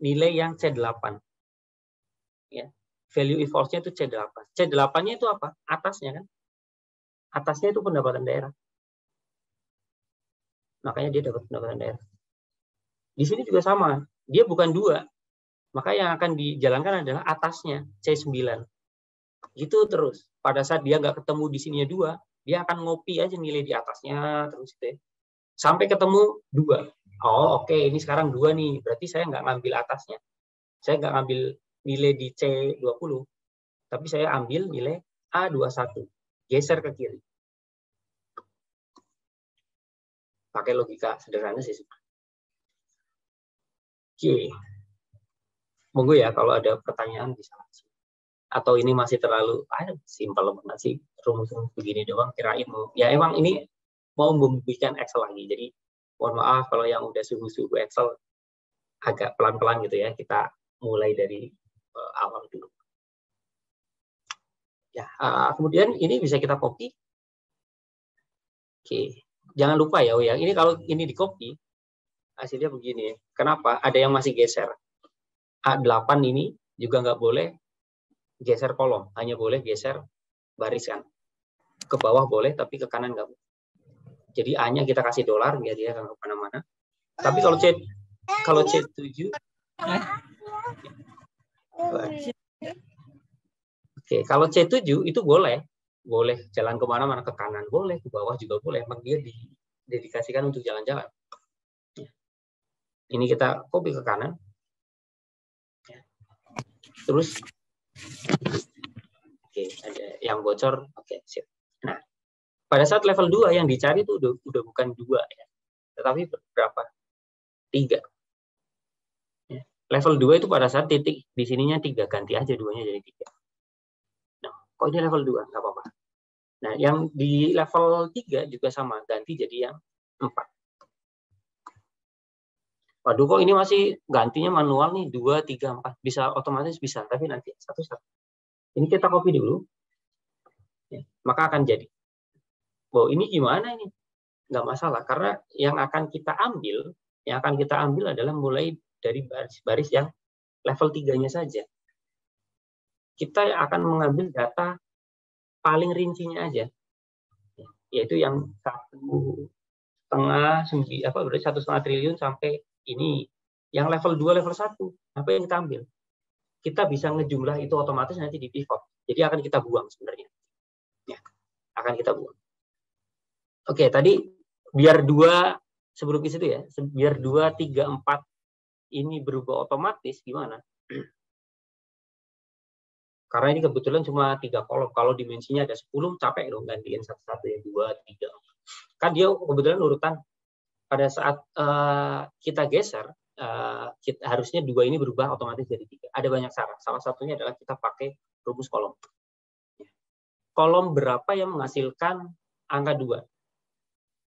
nilai yang C8. Ya. Value if false-nya itu C8. C8-nya itu apa? Atasnya kan. Atasnya itu pendapatan daerah. Makanya dia dapat pendapatan daerah. Di sini juga sama. Dia bukan 2. Maka yang akan dijalankan adalah atasnya, C9. Gitu terus. Pada saat dia nggak ketemu di sininya 2, dia akan ngopi aja nilai di atasnya terus deh. Sampai ketemu 2. Oh oke, ini sekarang 2 nih. Berarti saya nggak ngambil atasnya. Saya nggak ngambil nilai di C20. Tapi saya ambil nilai A21. Geser ke kiri. Pakai logika sederhana sih. Oke. Monggo ya kalau ada pertanyaan bisa langsung. Atau ini masih terlalu simpel banget sih, rumus-rumus begini doang, kirain mau. Ya emang ini mau membuatkan Excel lagi. Jadi mohon maaf kalau yang udah suhu-suhu Excel agak pelan-pelan gitu ya. Kita mulai dari awal dulu. Ya, kemudian ini bisa kita copy. Oke. Jangan lupa ya, yang ini kalau ini di copy hasilnya begini. Kenapa? Ada yang masih geser. A8 ini juga nggak boleh geser kolom, hanya boleh geser barisan. Ke bawah boleh, tapi ke kanan nggak boleh. Jadi A-nya kita kasih dolar, biar dia nggak kemana-mana. Tapi kalau C7, oke, kalau C7 itu boleh jalan kemana-mana, ke kanan boleh, ke bawah juga boleh. Memang dia didedikasikan untuk jalan-jalan. Ini kita copy ke kanan. Terus, oke, ada yang bocor, oke, sip. Nah, pada saat level 2 yang dicari itu udah bukan 2 ya, tetapi berapa? 3. Ya. Level 2 itu pada saat titik di sininya 3, ganti aja 2-nya jadi 3. Nah, kok ini level 2? Nggak apa-apa. Nah, yang di level 3 juga sama, ganti jadi yang 4. Waduh, kok ini masih gantinya manual nih, 2, 3, 4. Bisa otomatis bisa, tapi nanti satu-satu. Ini kita copy dulu. Ya, maka akan jadi. Oh, ini gimana ini? Nggak masalah, karena yang akan kita ambil adalah mulai dari baris-baris yang level 3-nya saja. kita akan mengambil data paling rincinya aja, yaitu yang 1,5 triliun sampai ini. Yang level 2, level 1, apa yang kita ambil? Kita bisa ngejumlah itu otomatis nanti di pivot. Jadi akan kita buang sebenarnya. Ya, akan kita buang. Oke, tadi biar 2 sebelum ke situ ya, biar 2, 3, 4 ini berubah otomatis gimana? Karena ini kebetulan cuma 3 kolom. Kalau dimensinya ada 10, capek dong gantiin satu-satu ya, 2, 3. Kan dia kebetulan urutan pada saat kita geser, harusnya 2 ini berubah otomatis jadi 3. Ada banyak cara. Salah satunya adalah kita pakai rumus kolom. Kolom berapa yang menghasilkan angka 2?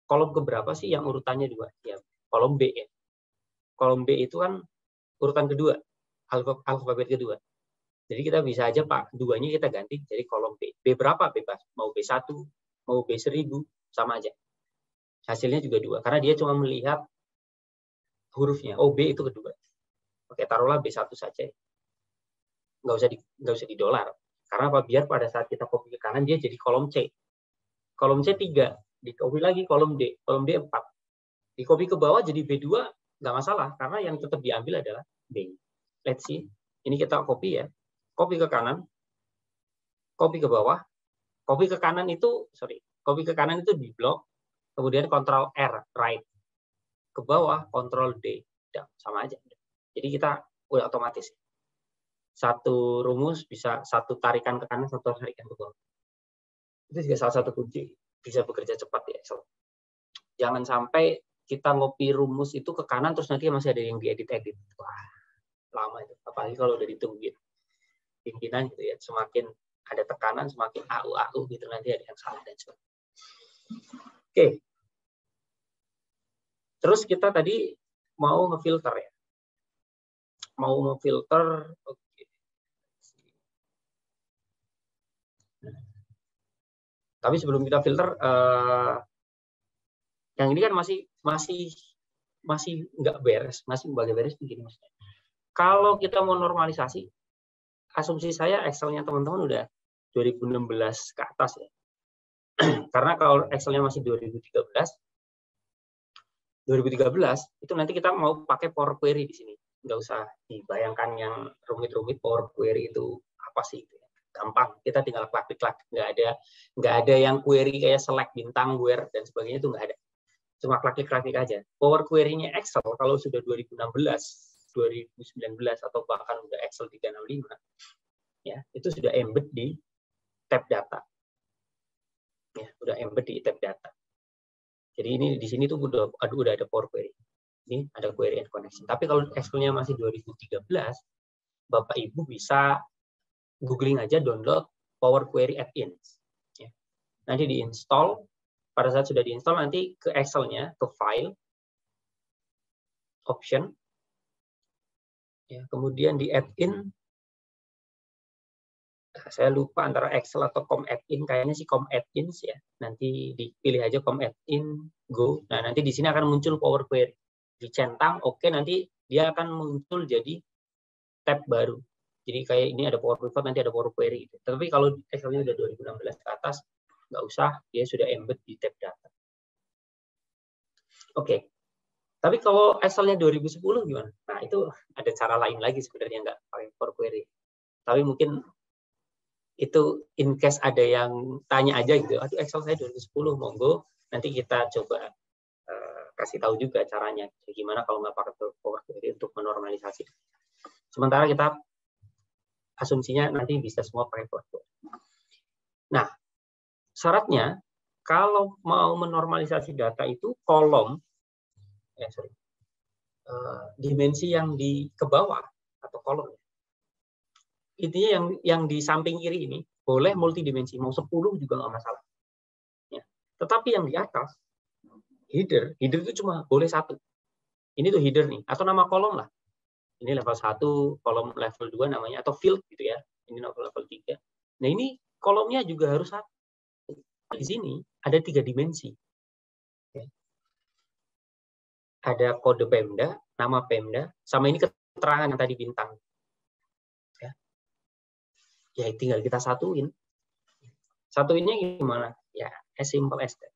Kolom keberapa sih yang urutannya 2? Ya, kolom B ya. Kolom B itu kan urutan kedua, alfabet kedua. Jadi kita bisa aja Pak, 2-nya kita ganti jadi kolom B. B berapa? Bebas. Mau B1, mau B1000, sama aja. Hasilnya juga 2. Karena dia cuma melihat hurufnya. Oh, B itu kedua. Oke, taruhlah B1 saja. Nggak usah di dolar. Karena apa? Biar pada saat kita copy ke kanan, dia jadi kolom C. Kolom C 3. Di-copy lagi kolom D. Kolom D 4. Di-copy ke bawah jadi B2, nggak masalah. Karena yang tetap diambil adalah B. Let's see. Ini kita copy ya. Copy ke kanan, copy ke bawah, copy ke kanan itu, copy ke kanan itu di blok, kemudian Ctrl R, right. Ke bawah, Ctrl D, sama aja. Jadi kita udah otomatis. Satu rumus bisa satu tarikan ke kanan, satu tarikan ke bawah. Itu juga salah satu kunci bisa bekerja cepat di Excel. Jangan sampai kita ngopi rumus itu ke kanan, terus nanti masih ada yang diedit-edit. Wah, lama itu. Apalagi kalau udah ditungguin pimpinan gitu ya, semakin ada tekanan semakin AU gitu, nanti ada yang salah dan sebagainya. Oke. Terus kita tadi mau ngefilter ya. Mau ngefilter, oke. Tapi sebelum kita filter, yang ini kan masih nggak beres, masih bagai beres begini maksudnya. Kalau kita mau normalisasi, asumsi saya Excel-nya teman-teman udah 2016 ke atas ya. Karena kalau Excel-nya masih 2013 itu nanti kita mau pakai Power Query di sini. Nggak usah dibayangkan yang rumit-rumit. Power Query itu apa sih? Gampang. Kita tinggal klik-klik. Nggak ada yang query kayak select bintang, where dan sebagainya, itu nggak ada. Cuma klik-klik aja. Power Query-nya Excel kalau sudah 2016, 2019 atau bahkan udah Excel 365 ya, itu sudah embed di tab data ya, udah embed di tab data. Jadi ini di sini tuh udah ada Power Query, ini ada query and connection. Tapi kalau Excel-nya masih 2013, Bapak Ibu bisa googling aja, download Power Query add-ins ya. Nanti diinstal, pada saat sudah diinstal nanti ke Excel-nya, ke file, option ya, kemudian di add-in, saya lupa antara Excel atau Com add-in, kayaknya sih Com add-ins ya. Nanti dipilih aja Com add-in, go. Nah, nanti di sini akan muncul Power Query. Dicentang, oke, nanti dia akan muncul jadi tab baru. Jadi kayak ini ada Power Pivot, nanti ada Power Query. Tapi kalau Excel-nya udah 2016 ke atas, nggak usah, dia sudah embed di tab data. Oke. Tapi kalau Excel-nya 2010 gimana? Nah, itu ada cara lain lagi sebenarnya, nggak pakai Power Query. Tapi mungkin itu in case ada yang tanya aja gitu, aduh Excel saya 2010, monggo nanti kita coba kasih tahu juga caranya gimana kalau nggak pakai Power Query untuk menormalisasi. Sementara kita asumsinya nanti bisa semua pakai Power Query. Nah, syaratnya kalau mau menormalisasi data itu kolom, dimensi yang di ke bawah atau kolom, intinya yang di samping kiri ini boleh multidimensi, mau 10 juga nggak masalah. Ya. Tetapi yang di atas, header itu cuma boleh 1. Ini tuh header nih, atau nama kolom lah. Ini level 1, kolom level 2 namanya, atau field gitu ya. Ini level 3. Nah ini kolomnya juga harus 1. Di sini ada 3 dimensi. Ya. Ada kode Pemda, nama Pemda, sama ini keterangan yang tadi bintang. ya tinggal kita satuin. Satuinnya gimana? Ya, as simple as that.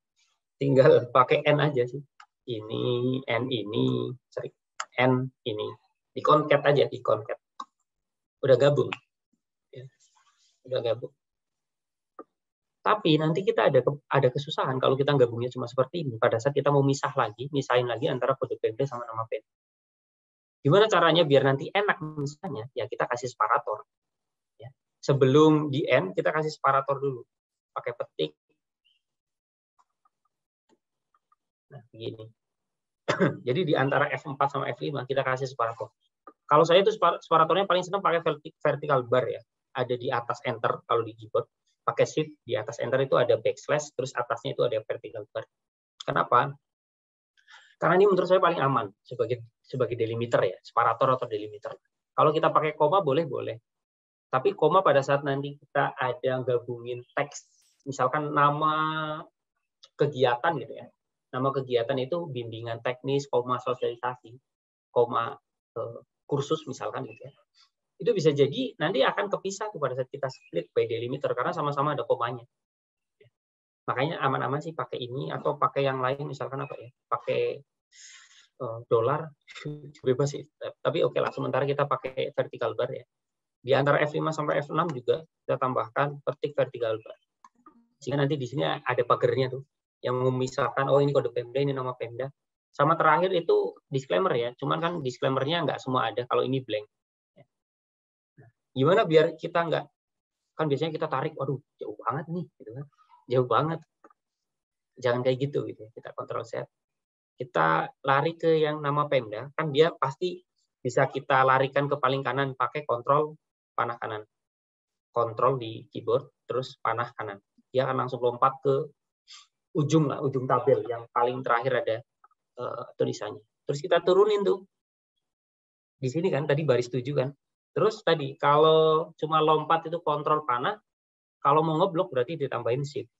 Tinggal pakai N aja sih. Ini, N ini, sorry, N ini. Di concat aja, di concat. Udah gabung. Ya, udah gabung. Tapi nanti kita ada kesusahan kalau kita gabungnya cuma seperti ini. Pada saat kita mau misahin lagi antara kode PMD sama nama PMD. Gimana caranya biar nanti enak misalnya? Ya kita kasih separator. Ya. Sebelum di N, kita kasih separator dulu. Pakai petik. Nah, begini. Jadi di antara F4 sama F5 kita kasih separator. Kalau saya itu separatornya paling senang pakai vertical bar ya. Ada di atas enter kalau di keyboard. Pakai shift, di atas enter itu ada backslash, terus atasnya itu ada vertical bar. Kenapa? Karena ini menurut saya paling aman sebagai delimiter ya, separator atau delimiter. Kalau kita pakai koma boleh. Tapi koma pada saat nanti kita ada gabungin teks, misalkan nama kegiatan gitu ya. Nama kegiatan itu bimbingan teknis, koma sosialisasi, koma kursus misalkan gitu ya. Itu bisa jadi nanti akan kepisah pada saat kita split by delimiter karena sama-sama ada komanya. Makanya aman-aman sih pakai ini atau pakai yang lain misalkan apa ya? Pakai dolar bebas sih. Tapi oke lah sementara kita pakai vertical bar ya. Di antara F5 sampai F6 juga kita tambahkan petik vertical bar. Sehingga nanti di sini ada pagernya tuh yang memisahkan oh ini kode Pemda, ini nama Pemda. Sama terakhir itu disclaimer ya. Cuman kan disclaimernya nggak semua ada kalau ini blank. Gimana biar kita nggak, kan biasanya kita tarik, waduh jauh banget nih, gitu kan, jauh banget. Jangan kayak gitu, kita kontrol set. Kita lari ke yang nama Pemda, kan dia pasti bisa kita larikan ke paling kanan pakai kontrol panah kanan. Kontrol di keyboard, terus panah kanan. Dia akan langsung lompat ke ujung tabel, yang paling terakhir ada tulisannya. Terus kita turunin tuh. Di sini kan, tadi baris 7 kan. Terus tadi, kalau cuma lompat itu kontrol panah, kalau mau ngeblok berarti ditambahin shift.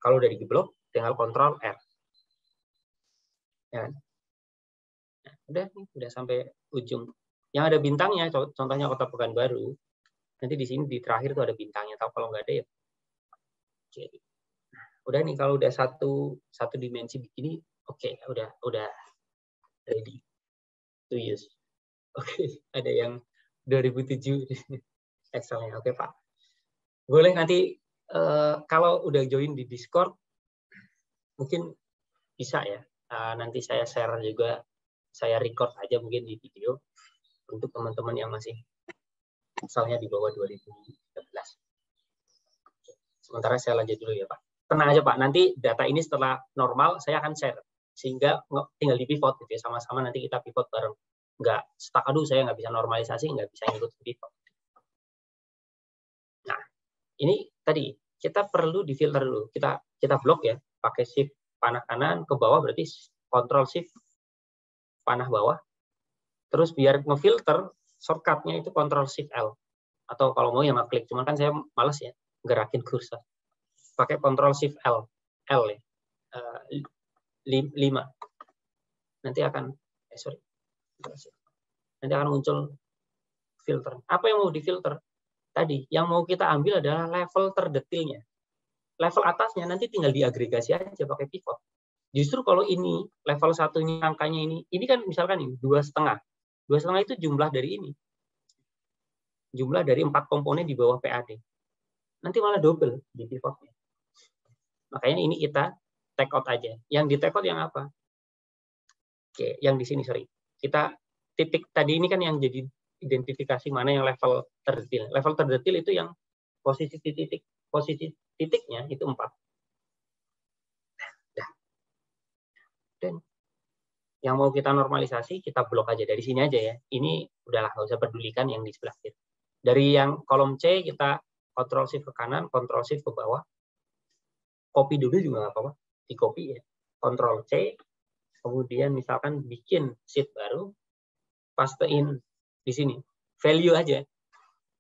Kalau udah digeblok, tinggal kontrol R. Ya. Nah, udah sampai ujung. Yang ada bintangnya, contohnya Kota Pekanbaru. Nanti di sini di terakhir tuh ada bintangnya. Tahu kalau nggak ada ya. Jadi, udah nih kalau udah satu dimensi begini, oke, udah ready to use. Oke, ada yang 2007 Excelnya. Oke, Pak. Boleh nanti kalau udah join di Discord, mungkin bisa ya. Nanti saya share juga, saya record aja mungkin di video untuk teman-teman yang masih misalnya di bawah 2013. Sementara saya lanjut dulu ya, Pak. Tenang aja, Pak. Nanti data ini setelah normal, saya akan share. Sehingga tinggal di pivot gitu ya. Sama-sama nanti kita pivot bareng. Nggak stuck, aduh saya nggak bisa normalisasi, nggak bisa ngikut pivot. Nah, ini tadi kita perlu difilter dulu. Kita blok ya, pakai shift panah kanan ke bawah berarti control shift panah bawah. Terus biar ngefilter shortcutnya itu control shift L. Atau kalau mau ya ngeklik, cuman kan saya malas ya gerakin kursor. Pakai control shift L ya. 5. Nanti akan nanti akan muncul filter. Apa yang mau difilter? Tadi, yang mau kita ambil adalah level terdetilnya. Level atasnya nanti tinggal diagregasi aja pakai pivot. Justru kalau ini, level satunya angkanya ini kan misalkan ini 2,5. 2,5 itu jumlah dari ini. Jumlah dari 4 komponen di bawah PAD. Nanti malah double di pivotnya. Makanya ini kita take out aja. Yang di take out yang apa? Oke, yang di sini sorry. Kita titik tadi ini kan yang jadi identifikasi mana yang level terdetil. Level terdetil itu yang posisi titiknya itu 4. Dan yang mau kita normalisasi kita blok aja dari sini aja ya. Ini udahlah nggak usah pedulikan yang di sebelah kiri. Dari yang kolom C kita Ctrl Shift ke kanan, Ctrl Shift ke bawah. Copy dulu juga nggak apa-apa. Di copy ya. Ctrl C. Kemudian misalkan bikin sheet baru, pastein di sini. Value aja.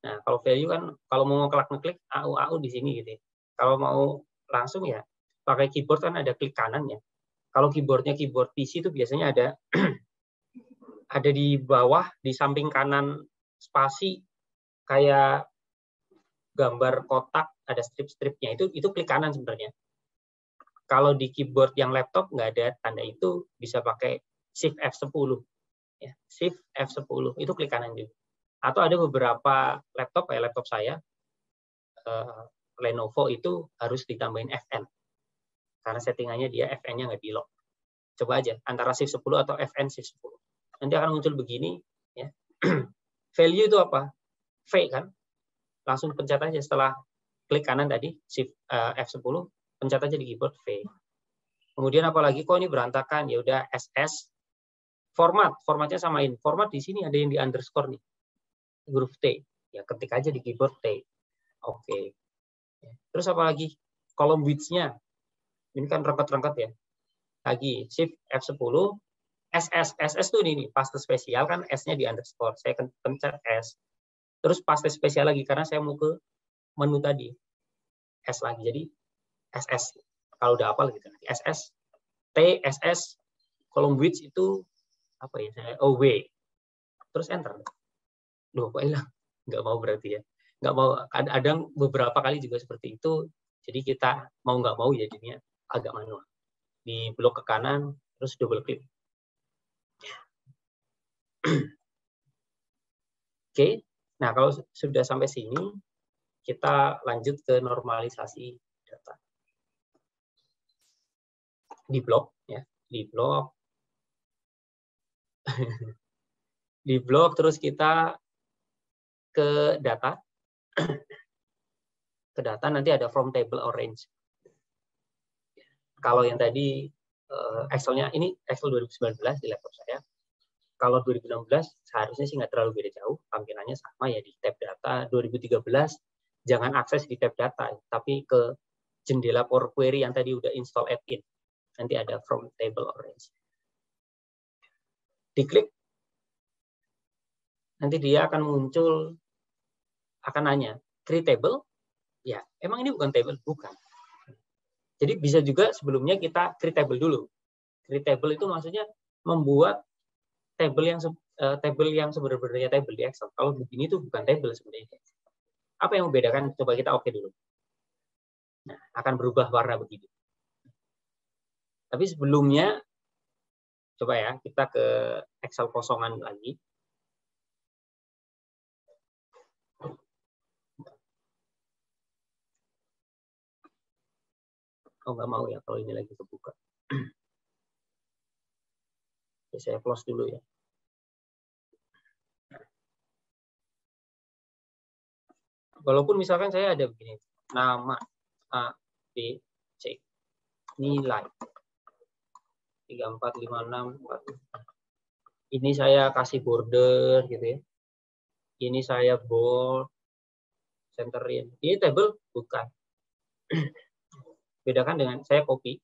Nah, kalau value kan, kalau mau ngeklik AU di sini gitu ya. Kalau mau langsung ya, pakai keyboard kan ada klik kanan ya. Kalau keyboardnya keyboard PC itu biasanya ada di bawah, di samping kanan spasi, kayak gambar kotak ada strip-stripnya, itu klik kanan sebenarnya. Kalau di keyboard yang laptop nggak ada tanda itu, bisa pakai Shift F10. Ya, Shift F10 itu klik kanan juga. Atau ada beberapa laptop kayak laptop saya, Lenovo itu harus ditambahin FN. Karena settingannya dia FN-nya nggak di-lock. Coba aja antara Shift 10 atau FN Shift 10. Nanti akan muncul begini. Ya. Value itu apa? V kan? Langsung pencet aja setelah klik kanan tadi, Shift F10, pencet aja di keyboard V. Kemudian apalagi kok ini berantakan, ya udah SS. Formatnya samain. Format di sini ada yang di underscore nih. Huruf T. Ya ketik aja di keyboard T. Oke. Terus apalagi? Column width-nya. Ini kan rangkat-rangkat ya. Lagi Shift F10, SS tuh ini paste spesial kan S-nya di underscore. Saya pencet S. Terus paste spesial lagi karena saya mau ke menu tadi. S lagi. Jadi SS. Kalau udah hafal gitu. SS, T, SS, column width itu apa ya? W. Terus enter. Loh, kok hilang? Nggak mau berarti ya. Nggak mau. Ada beberapa kali juga seperti itu. Jadi kita mau nggak mau jadinya agak manual. Di blok ke kanan, terus double klik. Oke. Nah, kalau sudah sampai sini, kita lanjut ke normalisasi data. Di blok, ya. Di blok. Di blok, terus kita ke data. Ke data nanti ada from table or range. Kalau yang tadi Excel-nya, ini Excel 2019 di laptop saya. Kalau 2016 seharusnya sih nggak terlalu beda jauh, tampilannya sama ya di tab data. 2013 jangan akses di tab data, tapi ke jendela Power Query yang tadi udah install add-in. Nanti ada from table or range. Diklik, nanti dia akan muncul, akan nanya, create table? Ya, emang ini bukan table? Bukan. Jadi bisa juga sebelumnya kita create table dulu. Create table itu maksudnya membuat table yang sebenarnya table di Excel. Kalau begini itu bukan table sebenarnya. Apa yang membedakan? Coba kita oke dulu. Nah, akan berubah warna begini. Tapi sebelumnya, coba ya, kita ke Excel kosongan lagi. Oh, nggak mau ya kalau ini lagi kebuka. Oke, saya close dulu ya. Walaupun misalkan saya ada begini, nama A, B, C, nilai 3, 4, 5, 6, 4. Ini saya kasih border gitu ya. Ini saya bold, centerin. Ini table bukan. Bedakan dengan saya copy.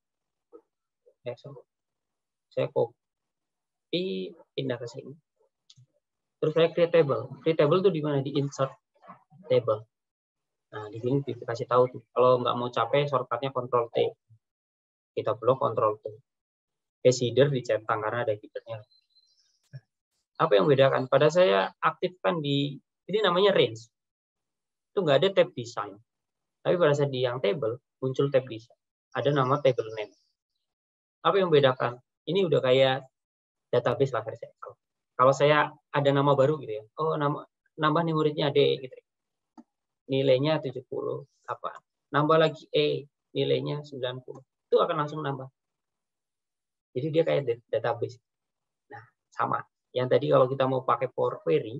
Saya copy, pindah ke sini. Terus saya create table. Create table itu di mana? Di insert table. Nah, di sini dikasih tahu tuh. Kalau nggak mau capek, shortcutnya Ctrl T. Kita blok Ctrl T. Case header dicentang karena ada headernya. Apa yang membedakan? Pada saya aktifkan di, ini namanya range. Itu nggak ada tab design. Tapi pada saat di yang table, muncul tab design. Ada nama table name. Apa yang membedakan? Ini udah kayak database lah versi Excel. Kalau saya ada nama baru gitu ya. Oh, nambah nih muridnya D gitu. Nilainya 70 apa? Nambah lagi E, nilainya 90. Itu akan langsung nambah. Jadi dia kayak database. Nah, sama. Yang tadi kalau kita mau pakai Power Query,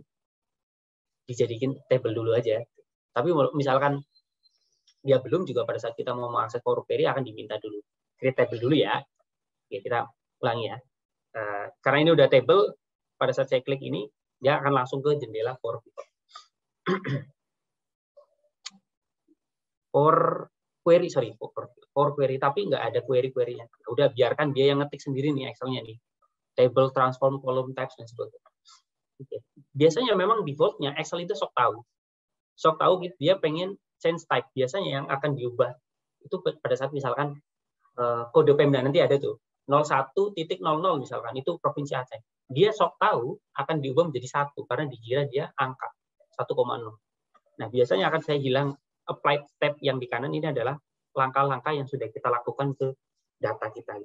dijadikan table dulu aja. Tapi misalkan dia belum, juga pada saat kita mau mengakses Power Query akan diminta dulu create table dulu ya. Oke, kita ulangi ya. Karena ini udah table, pada saat saya klik ini dia akan langsung ke jendela Power Pivot. Power Query, tapi nggak ada query-query-nya. Udah biarkan dia yang ngetik sendiri nih Excel-nya nih. Table, transform, column, types, dan sebagainya. Oke. Biasanya memang default-nya Excel itu sok tahu gitu, dia pengen change type. Biasanya yang akan diubah itu pada saat misalkan kode Pemda nanti ada tuh 01.00 misalkan itu provinsi Aceh. Dia sok tahu akan diubah menjadi 1 karena dikira dia angka 1,0. Nah, biasanya akan saya bilang applied step yang di kanan ini adalah langkah-langkah yang sudah kita lakukan ke data kita.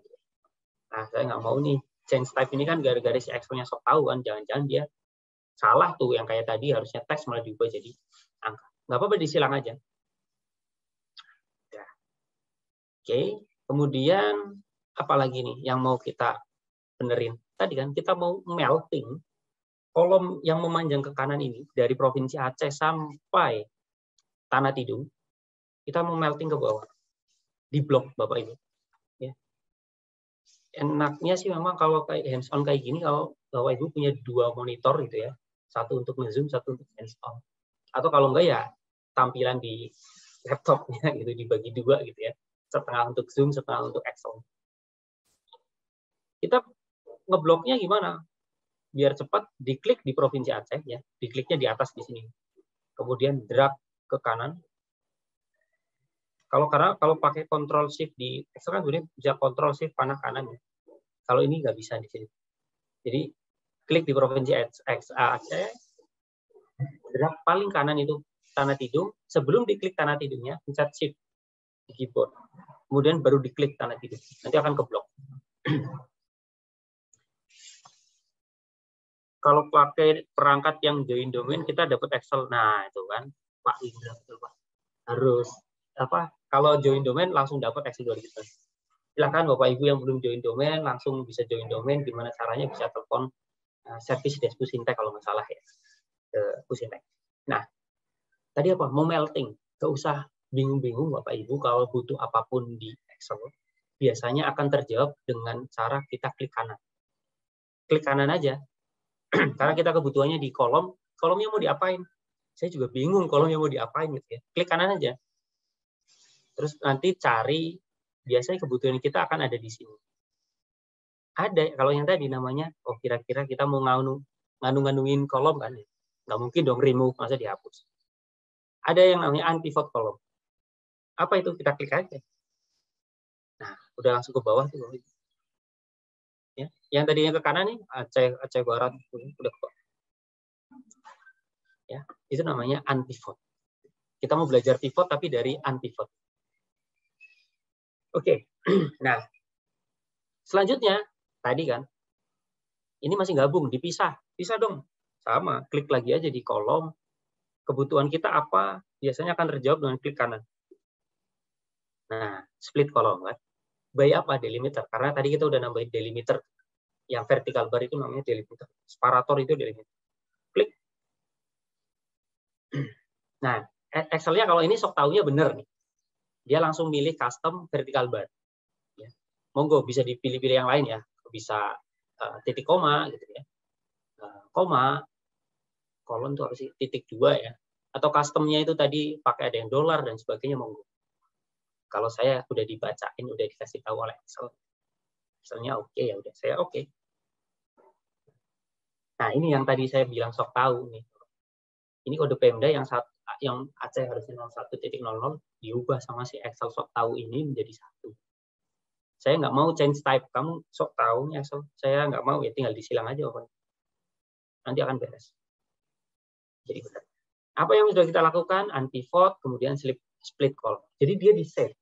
Nah, saya nggak mau nih change type ini kan gara-gara si Excel-nya sok tahu kan, jangan-jangan dia salah tuh yang kayak tadi harusnya teks malah diubah jadi angka. Nggak apa-apa, disilang aja. Ya. Oke, kemudian apa lagi nih yang mau kita benerin? Tadi kan kita mau melting kolom yang memanjang ke kanan ini dari provinsi Aceh sampai Tanah Tidung, kita mau melting ke bawah di blok Bapak Ibu. Ya. Enaknya sih memang kalau kayak hands on kayak gini, kalau Bapak Ibu punya 2 monitor gitu ya, satu untuk nge-zoom, satu untuk hands on. Atau kalau enggak ya tampilan di laptopnya gitu dibagi 2 gitu ya, setengah untuk zoom, setengah untuk Excel. Kita ngebloknya gimana? Biar cepat, diklik di provinsi Aceh ya, dikliknya di atas di sini. Kemudian drag ke kanan. Kalau pakai Control Shift di Excel kan sebenarnya bisa Control Shift panah kanan ya. Kalau ini nggak bisa di sini. Jadi klik di provinsi Aceh, drag paling kanan itu Tanah Tidung. Sebelum diklik Tanah Tidungnya, pencet Shift di keyboard. Kemudian baru diklik Tanah Tidung. Nanti akan keblok. Kalau pakai perangkat yang join domain, kita dapat Excel. Nah, itu kan Pak Indra, Pak. Harus apa? Kalau join domain langsung dapat Excel 2000. Silakan Bapak Ibu yang belum join domain langsung bisa join domain. Gimana caranya? Bisa telepon service desk Pusintek kalau nggak salah ya, ke Pusintek. Nah, tadi apa? Mau melting. Nggak usah bingung-bingung Bapak Ibu kalau butuh apapun di Excel. Biasanya akan terjawab dengan cara kita klik kanan. Klik kanan aja. Karena kita kebutuhannya di kolomnya mau diapain? Saya juga bingung kolomnya mau diapain gitu ya. Klik kanan aja. Terus nanti cari, biasanya kebutuhan kita akan ada di sini. Ada, kalau yang tadi namanya, oh kira-kira kita mau nganu-nganuin kolom kan? Nggak mungkin dong remove, masa dihapus. Ada yang namanya unpivot kolom. Apa itu? Kita klik aja. Nah, udah langsung ke bawah tuh. Ya, yang tadinya ke kanan nih Aceh Barat udah ke bawah. Ya, itu namanya unpivot. Kita mau belajar pivot tapi dari unpivot. Oke. Nah, selanjutnya tadi kan ini masih gabung, dipisah. Pisah dong. Sama, klik lagi aja di kolom. Kebutuhan kita apa? Biasanya akan terjawab dengan klik kanan. Nah, split kolom kan. By apa? Delimiter. Karena tadi kita udah nambahin delimiter. Yang vertical bar itu namanya delimiter. Separator itu delimiter. Klik. Nah, Excel-nya kalau ini sok taunya bener nih. Dia langsung milih custom vertical bar. Ya. Monggo bisa dipilih-pilih yang lain ya. Bisa titik koma gitu ya. Koma, kolon itu harus titik 2 ya. Atau customnya itu tadi pakai ada yang dolar dan sebagainya monggo. Kalau saya udah dibacain, udah dikasih tahu oleh Excel. Misalnya oke ya udah saya oke. Nah, ini yang tadi saya bilang sok tahu nih. Ini kode Pemda yang Aceh harusnya 01.00 diubah sama si Excel sok tahu ini menjadi 1. Saya nggak mau change type, kamu sok tahu nih Excel. Saya nggak mau, ya tinggal disilang aja Bapak. Nanti akan beres. Jadi benar. Apa yang sudah kita lakukan? Unpivot, kemudian split column. Jadi dia di-save.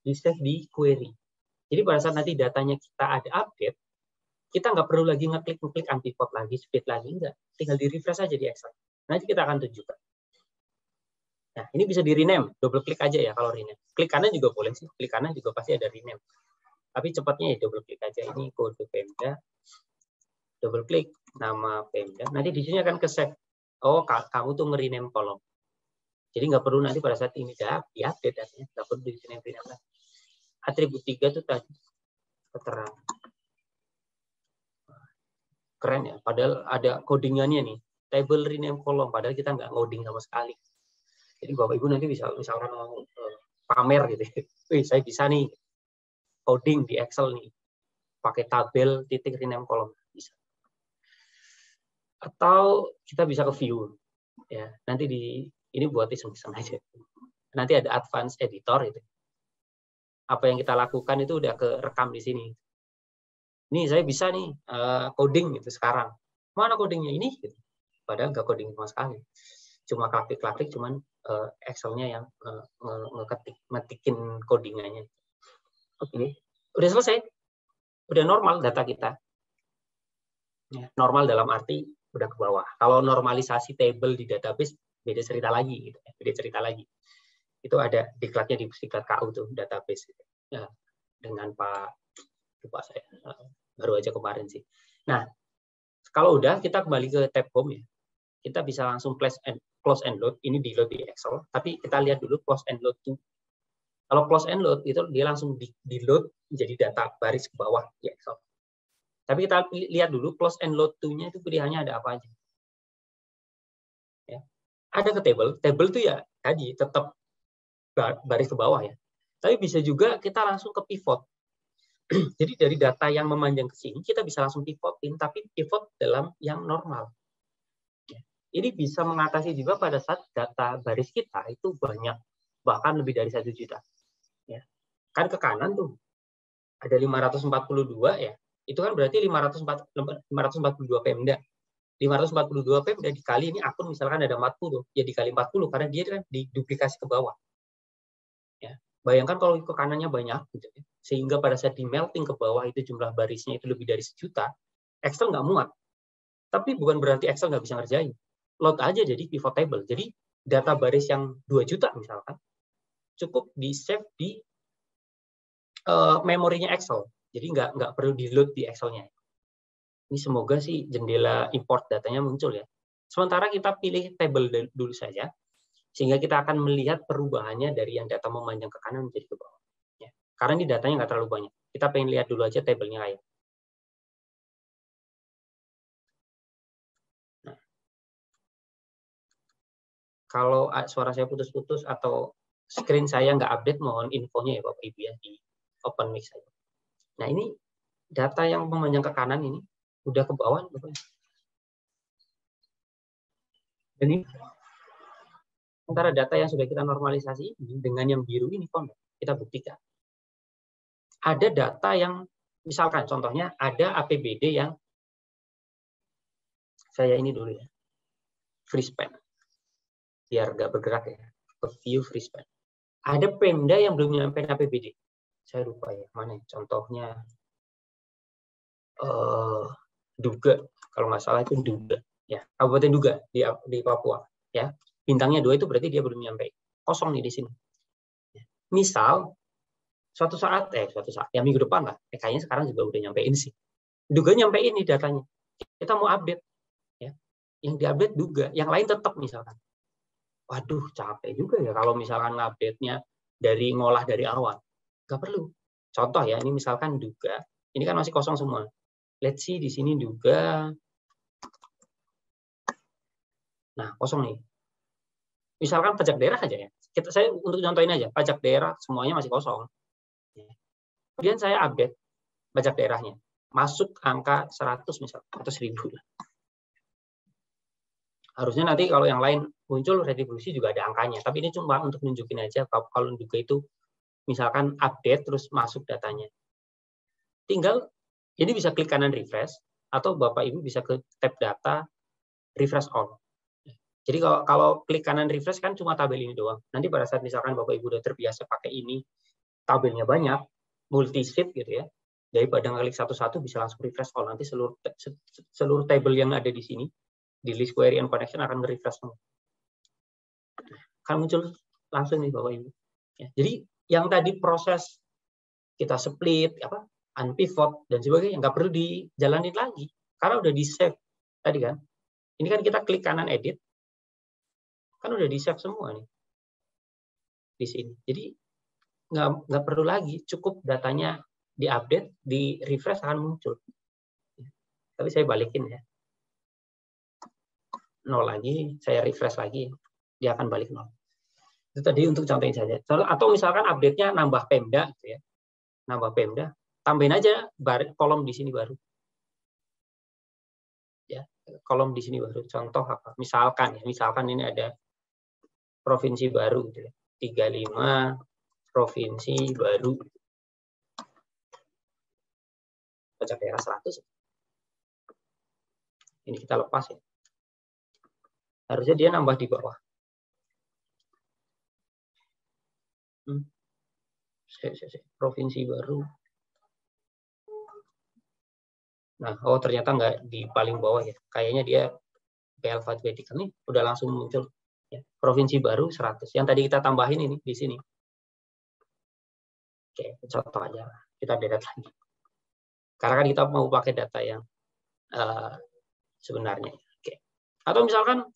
Di-save di query. Jadi pada saat nanti datanya kita ada update, kita nggak perlu lagi ngeklik unpivot lagi, split lagi, enggak. Tinggal di-refresh aja di Excel. Nanti kita akan tunjukkan. Nah, ini bisa di-rename. Double klik aja ya kalau rename. Klik kanan juga boleh sih. Klik kanan juga pasti ada rename. Tapi cepatnya ya double klik aja. Ini kode Pemda. Double klik nama Pemda. Nanti di sini akan ke-save. Oh, kamu tuh nge-rename kolom. Jadi nggak perlu nanti pada saat ini di-update datanya. Nggak perlu di sini rename lagi. Atribut 3 itu tadi keterangan. Keren ya, padahal ada codingannya nih. Table rename kolom, padahal kita nggak ngoding sama sekali. Jadi Bapak Ibu nanti bisa misalkan mau pamer gitu. Wih, saya bisa nih coding di Excel nih. Pakai tabel titik rename kolom bisa. Atau kita bisa ke view. Ya, nanti ini buat iseng-iseng aja. Nanti ada advanced editor itu. Apa yang kita lakukan itu udah kerekam di sini. Nih saya bisa nih coding gitu sekarang. Mana codingnya ini? Gitu. Padahal nggak coding sama sekali. cuma klik-klik, cuman Excel-nya yang ngetikin codingannya. Oke, udah selesai, udah normal data kita. Ya, normal dalam arti udah ke bawah. Kalau normalisasi table di database beda cerita lagi, gitu. Beda cerita lagi. Itu ada diklatnya di diklat KU tuh database. Gitu. Ya, dengan Pak lupa saya baru aja kemarin sih. Nah, kalau udah kita kembali ke tab home ya. Kita bisa langsung close and load. Ini di load di Excel, tapi kita lihat dulu close and load tuh. Kalau close and load itu dia langsung di load menjadi data baris ke bawah di Excel. Tapi kita lihat dulu close and load to-nya itu pilihannya ada apa aja. Ya. Ada ke table itu ya tadi tetap baris ke bawah ya. Tapi bisa juga kita langsung ke pivot. Jadi dari data yang memanjang ke sini kita bisa langsung pivotin, tapi pivot dalam yang normal. Ini bisa mengatasi juga pada saat data baris kita itu banyak, bahkan lebih dari 1 juta. Ya. Kan ke kanan tuh ada 542 ya. Itu kan berarti 542 Pemda. 542 Pemda dikali ini akun misalkan ada 40, ya dikali 40 karena dia kan diduplikasi ke bawah. Ya. Bayangkan kalau ke kanannya banyak, gitu ya. Sehingga pada saat di melting ke bawah itu jumlah barisnya itu lebih dari 1 juta, Excel nggak muat. Tapi bukan berarti Excel nggak bisa ngerjain. Load aja jadi pivot table. Jadi data baris yang 2 juta misalkan, cukup di-save di memorinya Excel. Jadi nggak perlu di-load di Excel-nya. Ini semoga sih jendela import datanya muncul ya. Sementara kita pilih table dulu saja, sehingga kita akan melihat perubahannya dari yang data memanjang ke kanan menjadi ke bawah. Ya. Karena ini datanya nggak terlalu banyak. Kita pengen lihat dulu aja tabelnya kayak. Nah. Kalau suara saya putus-putus atau screen saya nggak update, mohon infonya ya Bapak Ibu ya di open mic saya. Nah ini data yang memanjang ke kanan ini udah ke bawah. Dan ini antara data yang sudah kita normalisasi dengan yang biru ini kita buktikan. Ada data yang misalkan contohnya ada APBD yang saya ini dulu ya. Free spend. Biar nggak bergerak ya. Ke view free spend. Ada Pemda yang belum nyampe APBD. Saya lupa ya, mana contohnya. Duga, kalau nggak salah itu Duga. Ya, Kabupaten Duga di Papua. Ya, bintangnya 2 itu berarti dia belum nyampe. Kosong nih di sini. Misal, suatu saat ya minggu depan lah. Kayaknya sekarang juga udah nyampein sih. Duga nyampein nih datanya. Kita mau update. Ya. Yang diupdate Duga, yang lain tetap misalkan. Waduh, capek juga ya kalau misalkan update-nya ngolah dari awal. Nggak perlu. Contoh ya, ini misalkan Duga. Ini kan masih kosong semua. Let's see di sini Duga. Nah, kosong nih. Misalkan pajak daerah aja ya. Saya untuk contohin aja, pajak daerah semuanya masih kosong. Kemudian saya update pajak daerahnya. Masuk angka 100 misalkan, atau 1000 lah. Harusnya nanti kalau yang lain muncul retribusi juga ada angkanya. Tapi ini cuma untuk nunjukin aja kalau juga itu misalkan update terus masuk datanya. Tinggal ini bisa klik kanan refresh atau Bapak Ibu bisa ke tab data refresh all. Jadi kalau klik kanan refresh kan cuma tabel ini doang. Nanti pada saat misalkan Bapak Ibu udah terbiasa pakai ini, tabelnya banyak, multi sheet gitu ya. Daripada ngeklik satu-satu bisa langsung refresh all. Nanti seluruh tabel yang ada di sini di list query and connection akan nge-refresh semua. Akan muncul langsung nih Bapak Ibu. Ya, jadi yang tadi proses kita split, unpivot dan sebagainya nggak perlu dijalanin lagi karena udah di save tadi kan. Ini kan kita klik kanan edit, kan udah di save semua nih di sini. Jadi nggak perlu lagi, cukup datanya diupdate, di refresh akan muncul. Tapi saya balikin ya. 0 lagi, saya refresh lagi, dia akan balik 0. Itu tadi untuk contohin saja. Atau misalkan update-nya nambah Pemda, gitu ya. Nambah Pemda, tambahin aja kolom di sini baru. Ya, kolom di sini baru. Contoh apa? Misalkan ini ada provinsi baru, gitu ya. 35 provinsi baru. Pajak daerah 100. Ini kita lepas ya. Harusnya dia nambah di bawah. Provinsi baru. Nah, oh ternyata nggak di paling bawah ya. Kayaknya dia alfabetik nih udah langsung muncul. Ya, provinsi baru 100. Yang tadi kita tambahin ini di sini. Oke, contoh aja. Kita delete lagi. Karena kan kita mau pakai data yang sebenarnya. Oke. Atau misalkan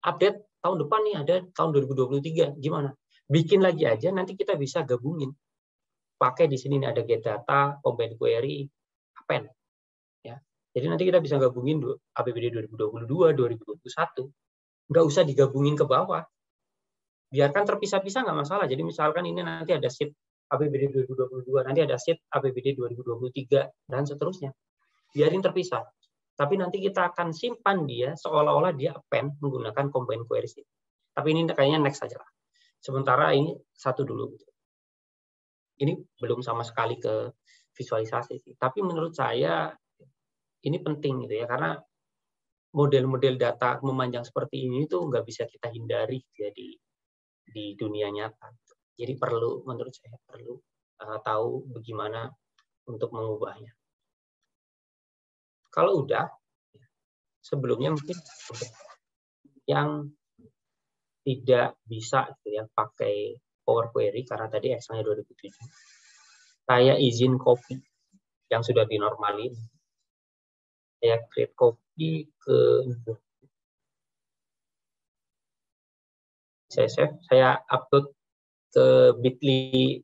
update tahun depan nih ada tahun 2023. Gimana? Bikin lagi aja, nanti kita bisa gabungin. Pakai di sini ada get data, combine query, append. Ya. Jadi nanti kita bisa gabungin APBD 2022, 2021. Nggak usah digabungin ke bawah. Biarkan terpisah-pisah nggak masalah. Jadi misalkan ini nanti ada sheet APBD 2022, nanti ada sheet APBD 2023, dan seterusnya. Biarin terpisah. Tapi nanti kita akan simpan dia seolah-olah dia append menggunakan combine query. Tapi ini kayaknya next saja lah. Sementara ini satu dulu. Ini belum sama sekali ke visualisasi sih. Tapi menurut saya ini penting gitu ya, karena model-model data memanjang seperti ini tuh nggak bisa kita hindari ya di dunia nyata. Jadi perlu, menurut saya perlu tahu bagaimana untuk mengubahnya. Kalau udah, sebelumnya mungkin yang tidak bisa gitu ya pakai Power Query karena tadi Excel-nya 2007. Saya izin copy yang sudah dinormalin. Saya create copy ke saya save, saya upload ke Bitly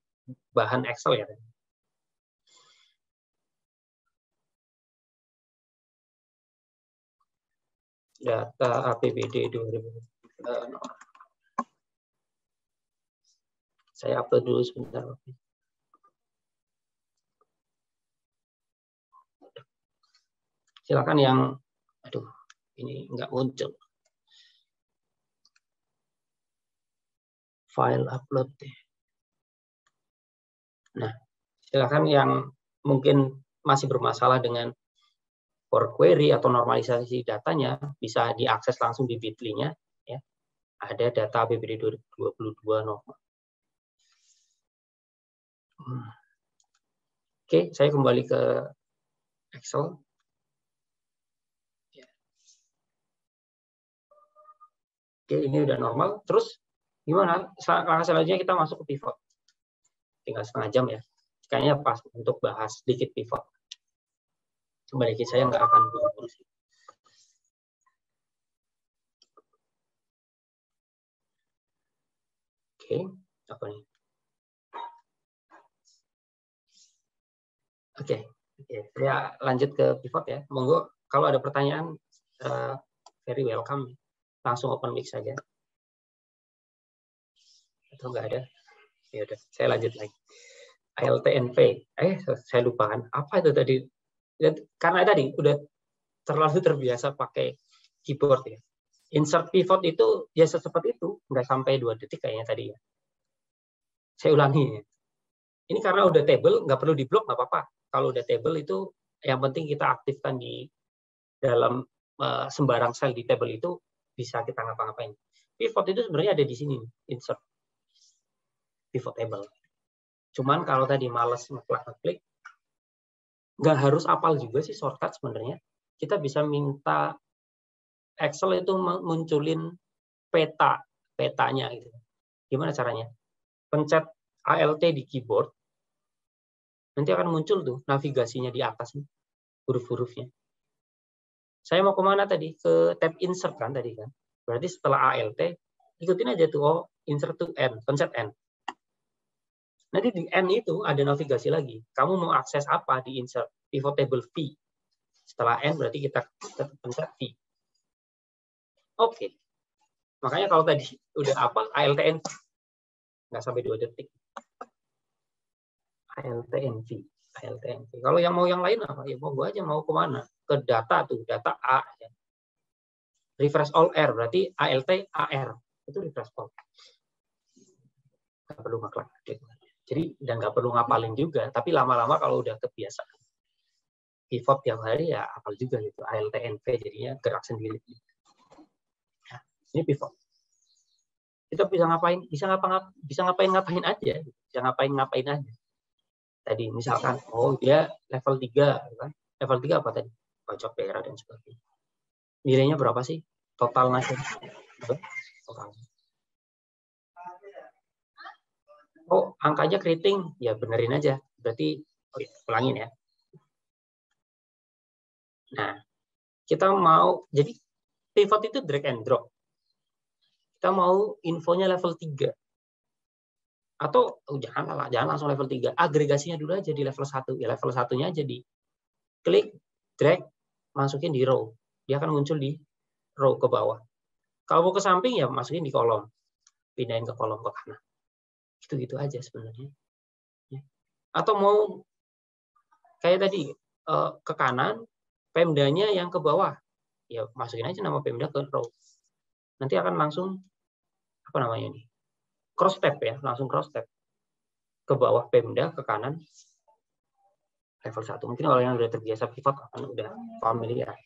bahan Excel ya. Data APBD 2000. Saya upload dulu sebentar. Silakan yang, aduh, ini nggak muncul. File upload. Nah, silakan yang mungkin masih bermasalah dengan Power Query atau normalisasi datanya, bisa diakses langsung di Bitly-nya. Ya. Ada data APBD 2022 normal. Oke, saya kembali ke Excel. Oke, ini udah normal. Terus gimana? Langkah selanjutnya kita masuk ke pivot. Tinggal setengah jam ya. Kayaknya pas untuk bahas sedikit pivot. Kembali lagi, saya nggak akan buru-buru sih. Oke, apa nih? Oke, saya lanjut ke pivot ya. Monggo kalau ada pertanyaan, very welcome. Langsung open mic saja. Atau nggak ada? Ya udah, saya lanjut lagi. ALTNP. Saya lupakan. Apa itu tadi? Karena tadi udah terlalu terbiasa pakai keyboard ya. Insert pivot itu ya secepat itu, nggak sampai 2 detik kayaknya tadi ya. Saya ulangi. Ini karena udah table, nggak perlu diblok, nggak apa-apa. Kalau udah table itu, yang penting kita aktifkan di dalam sembarang sel di table itu, bisa kita ngapa-ngapain. Pivot itu sebenarnya ada di sini, insert pivot table. Cuman kalau tadi males ngeklik, nggak harus apal juga sih shortcut sebenarnya. Kita bisa minta Excel itu munculin petanya gitu. Gimana caranya? Pencet ALT di keyboard, nanti akan muncul tuh navigasinya di atas nih, huruf-hurufnya. Saya mau kemana tadi? Ke tab insert kan tadi kan. Berarti setelah ALT, ikutin aja tuh, insert to N, pencet N. Nanti di N itu ada navigasi lagi. Kamu mau akses apa di insert? Pivot table V. Setelah N berarti kita pencet V. Oke. Makanya kalau tadi udah apa, ALTN. Nggak sampai 2 detik. ALTNV. Kalau yang mau yang lain apa? Ya mau gua aja mau kemana? Ke data tuh, data A. Ya. Refresh all R, berarti ALT AR. Itu refresh all. Nggak perlu ngaklik. Jadi, dan nggak perlu ngapalin juga. Tapi lama-lama kalau udah kebiasaan pivot tiap hari, ya apal juga gitu. ALTNV jadinya gerak sendiri. Ini pivot. Kita bisa ngapain? Bisa ngapain aja. Bisa ngapain aja. Tadi misalkan, oh dia level 3, kan? Level 3 apa tadi? Pajak daerah dan sebagainya. Nilainya berapa sih? Total nasional. Total. Oh, angkanya keriting. Ya benerin aja. Berarti, ulangin ya. Nah, kita mau, jadi pivot itu drag and drop. Kita mau infonya level 3. Atau jangan langsung level 3. Agregasinya dulu aja di level 1. Ya level 1-nya aja di klik, drag, masukin di row. Dia akan muncul di row ke bawah. Kalau mau ke samping ya masukin di kolom. Pindahin ke kolom ke kanan. Gitu-gitu aja sebenarnya. Atau mau kayak tadi ke kanan, Pemdanya yang ke bawah. Ya masukin aja nama Pemda ke row. Nanti akan langsung apa namanya ini? Cross tab ya, langsung cross tab. Ke bawah Pemda, ke kanan level 1. Mungkin kalau yang udah terbiasa pivot akan udah familiar.